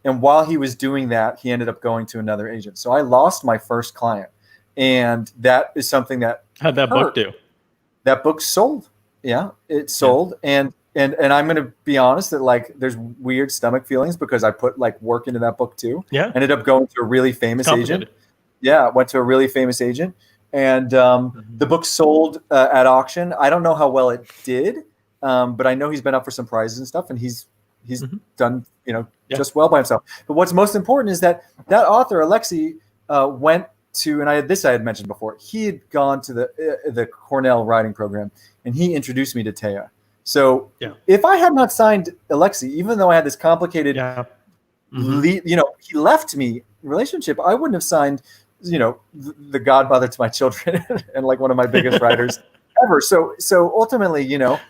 while he was doing that, he ended up going to another agent. So I lost my first client, and that is something that how'd that book do? That book sold. Yeah, it sold. Yeah. And I'm going to be honest that like there's weird stomach feelings because I put like work into that book too. Yeah. Ended up going to a really famous agent. Yeah, went to a really famous agent, and the book sold at auction. I don't know how well it did, but I know he's been up for some prizes and stuff, and he's done just well by himself. But what's most important is that author Alexei went to, and I had mentioned before, he had gone to the Cornell writing program, and he introduced me to Taya. So if I had not signed Alexei, even though I had this complicated, he left me relationship, I wouldn't have signed, the godmother to my children and like one of my biggest writers ever. So ultimately, what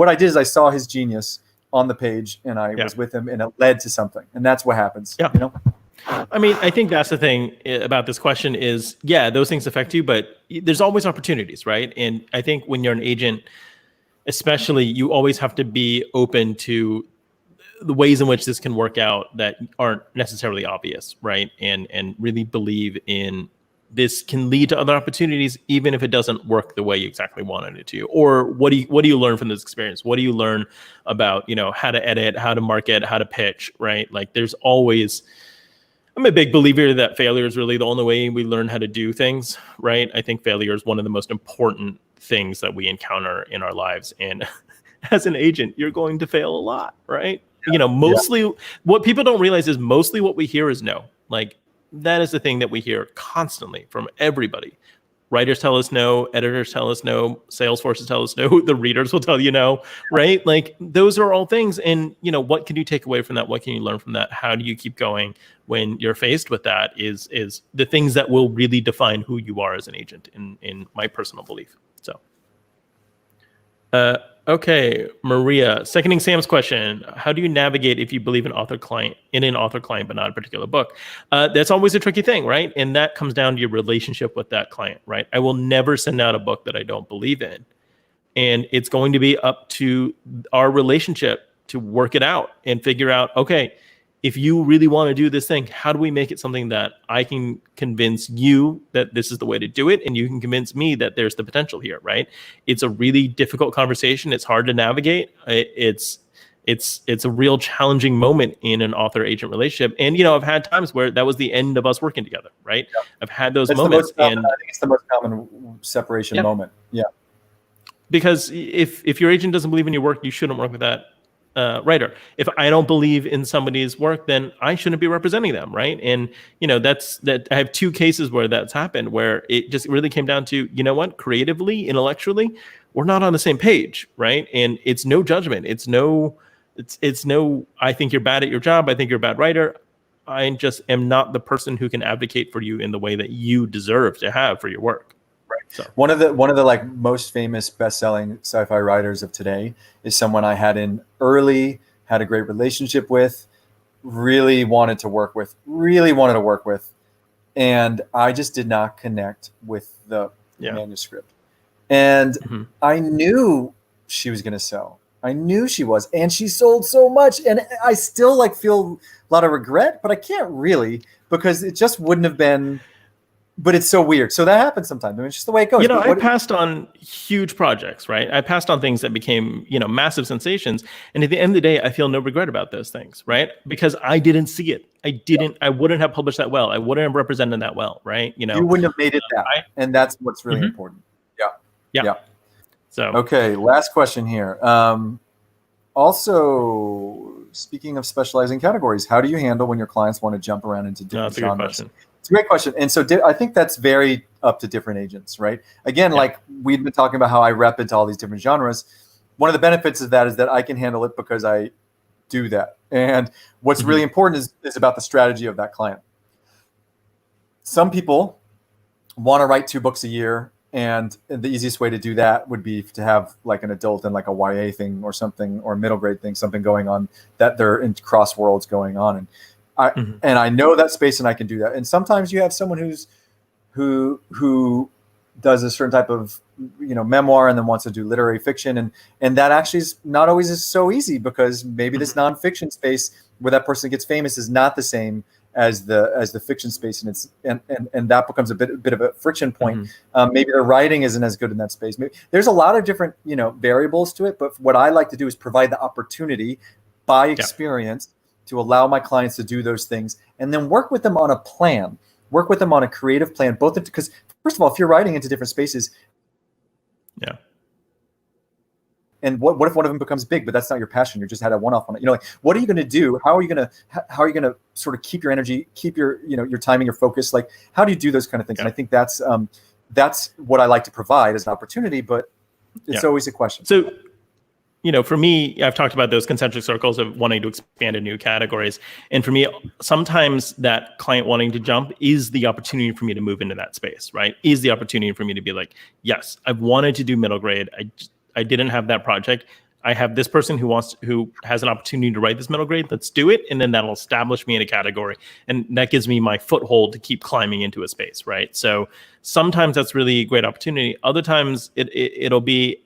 I did is I saw his genius on the page, and I was with him, and it led to something, and that's what happens. Yeah. I mean, I think that's the thing about this question is, those things affect you, but there's always opportunities, right? And I think when you're an agent, especially, you always have to be open to the ways in which this can work out that aren't necessarily obvious, right? And really believe in this can lead to other opportunities, even if it doesn't work the way you exactly wanted it to. Or what do you learn from this experience? What do you learn about, how to edit, how to market, how to pitch, right? Like there's always, I'm a big believer that failure is really the only way we learn how to do things, right? I think failure is one of the most important things that we encounter in our lives. And as an agent, you're going to fail a lot, right? Mostly what people don't realize is mostly what we hear is no. Like that is the thing that we hear constantly from everybody. Writers tell us no, editors tell us no, sales forces tell us no, the readers will tell you no, right? Like those are all things. And, what can you take away from that? What can you learn from that? How do you keep going when you're faced with that is the things that will really define who you are as an agent in my personal belief. So, okay, Maria, seconding Sam's question, how do you navigate if you believe in an author client, but not a particular book? That's always a tricky thing, right? And that comes down to your relationship with that client, right? I will never send out a book that I don't believe in. And it's going to be up to our relationship to work it out and figure out, okay, if you really want to do this thing, how do we make it something that I can convince you that this is the way to do it, and you can convince me that there's the potential here, right? It's a really difficult conversation. It's hard to navigate. It's a real challenging moment in an author-agent relationship. And, I've had times where that was the end of us working together, right? Yeah. I've had those moments. I think it's the most common separation moment. Yeah. Because if your agent doesn't believe in your work, you shouldn't work with that writer. If I don't believe in somebody's work, then I shouldn't be representing them, right? And that I have two cases where that's happened, where it just really came down to, you know what, creatively, intellectually, we're not on the same page, right? And it's no judgment. It's no, I think you're bad at your job. I think you're a bad writer. I just am not the person who can advocate for you in the way that you deserve to have for your work. Right. So one of the like most famous best-selling sci-fi writers of today is someone I had in early, had a great relationship with, really wanted to work with, and I just did not connect with the manuscript. And I knew she was going to sell. I knew she was, and she sold so much, and I still like feel a lot of regret, but I can't really, because it just wouldn't have been. But it's so weird. So that happens sometimes. I mean, it's just the way it goes. I passed on huge projects, right? I passed on things that became, massive sensations. And at the end of the day, I feel no regret about those things, right? Because I didn't see it. I wouldn't have published that well. I wouldn't have represented that well, right? You wouldn't have made it that. And that's what's really important. Yeah. So, okay. Last question here. Also, speaking of specializing categories, how do you handle when your clients want to jump around into different genres? Good question. It's a great question. And so I think that's very up to different agents, right? Again, like we've been talking about how I rep into all these different genres. One of the benefits of that is that I can handle it because I do that. And what's really important is about the strategy of that client. Some people want to write 2 books a year, and the easiest way to do that would be to have like an adult and like a YA thing or something, or a middle grade thing, something going on that they're in cross worlds going on. And I know that space, and I can do that. And sometimes you have someone who does a certain type of memoir and then wants to do literary fiction, and that actually is not always so easy, because maybe this nonfiction space where that person gets famous is not the same as the fiction space, and that becomes a bit of a friction point. Maybe the writing isn't as good in that space. Maybe there's a lot of different variables to it, but what I like to do is provide the opportunity by experience to allow my clients to do those things, and then work with them on a plan, work with them on a creative plan, both because first of all, if you're writing into different spaces, and what if one of them becomes big, but that's not your passion? You just had a one-off on it. Like, what are you going to do? How are you going to sort of keep your energy, keep your, your timing, your focus? Like, how do you do those kind of things? And I think that's what I like to provide as an opportunity, but it's always a question. So, for me, I've talked about those concentric circles of wanting to expand in new categories. And for me, sometimes that client wanting to jump is the opportunity for me to move into that space, right? Is the opportunity for me to be like, yes, I've wanted to do middle grade. I didn't have that project. I have this person who has an opportunity to write this middle grade. Let's do it. And then that'll establish me in a category. And that gives me my foothold to keep climbing into a space, right? So sometimes that's really a great opportunity. Other times it'll be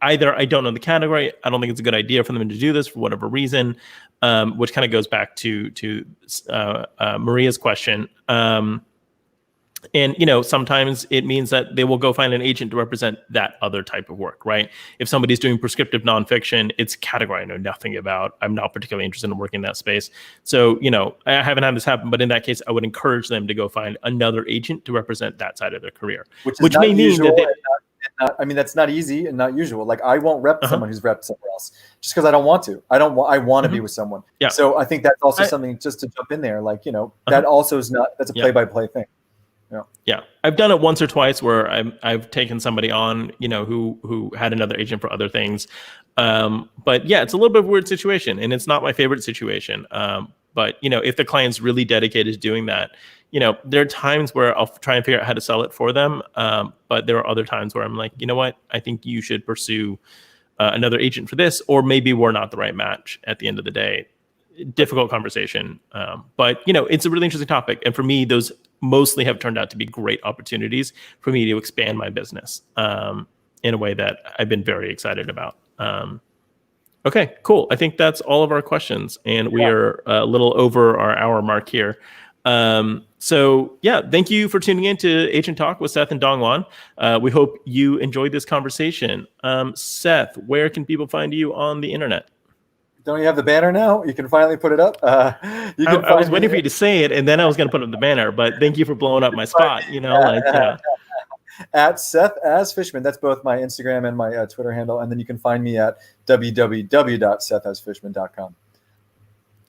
either I don't know the category, I don't think it's a good idea for them to do this for whatever reason, which kind of goes back to Maria's question. And, sometimes it means that they will go find an agent to represent that other type of work, right? If somebody's doing prescriptive nonfiction, it's a category I know nothing about. I'm not particularly interested in working in that space. So, I haven't had this happen, but in that case, I would encourage them to go find another agent to represent that side of their career. Which may mean that that's not easy and not usual. Like, I won't rep someone who's repped somewhere else just because I don't want to. I want to be with someone. Yeah. So I think that's also something just to jump in there. Like, that also is that's a play-by-play thing. Yeah, I've done it once or twice where I've taken somebody on, who had another agent for other things. But yeah, it's a little bit of a weird situation, and it's not my favorite situation. But if the client's really dedicated to doing that, there are times where I'll try and figure out how to sell it for them. But there are other times where I'm like, you know what, I think you should pursue another agent for this, or maybe we're not the right match at the end of the day. Difficult conversation. But it's a really interesting topic. And for me, those mostly have turned out to be great opportunities for me to expand my business in a way that I've been very excited about. Okay, cool. I think that's all of our questions, and we are a little over our hour mark here. So yeah, thank you for tuning in to Agent Talk with Seth and Dongwan. We hope you enjoyed this conversation. Seth, where can people find you on the internet? Don't you have the banner now? You can finally put it up. I was waiting for you to say it, and then I was going to put up the banner. But thank you for blowing up my spot. at Seth as Fishman. That's both my Instagram and my Twitter handle. And then you can find me at www.sethasfishman.com.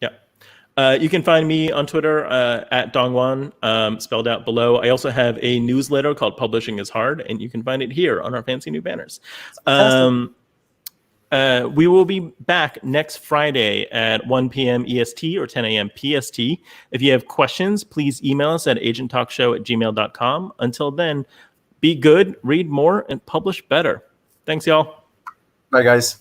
Yeah. You can find me on Twitter at Dongwan, spelled out below. I also have a newsletter called Publishing is Hard, and you can find it here on our fancy new banners. We will be back next Friday at 1 p.m. EST or 10 a.m. PST. If you have questions, please email us at agenttalkshow@gmail.com. Until then, be good, read more, and publish better. Thanks, y'all. Bye, guys.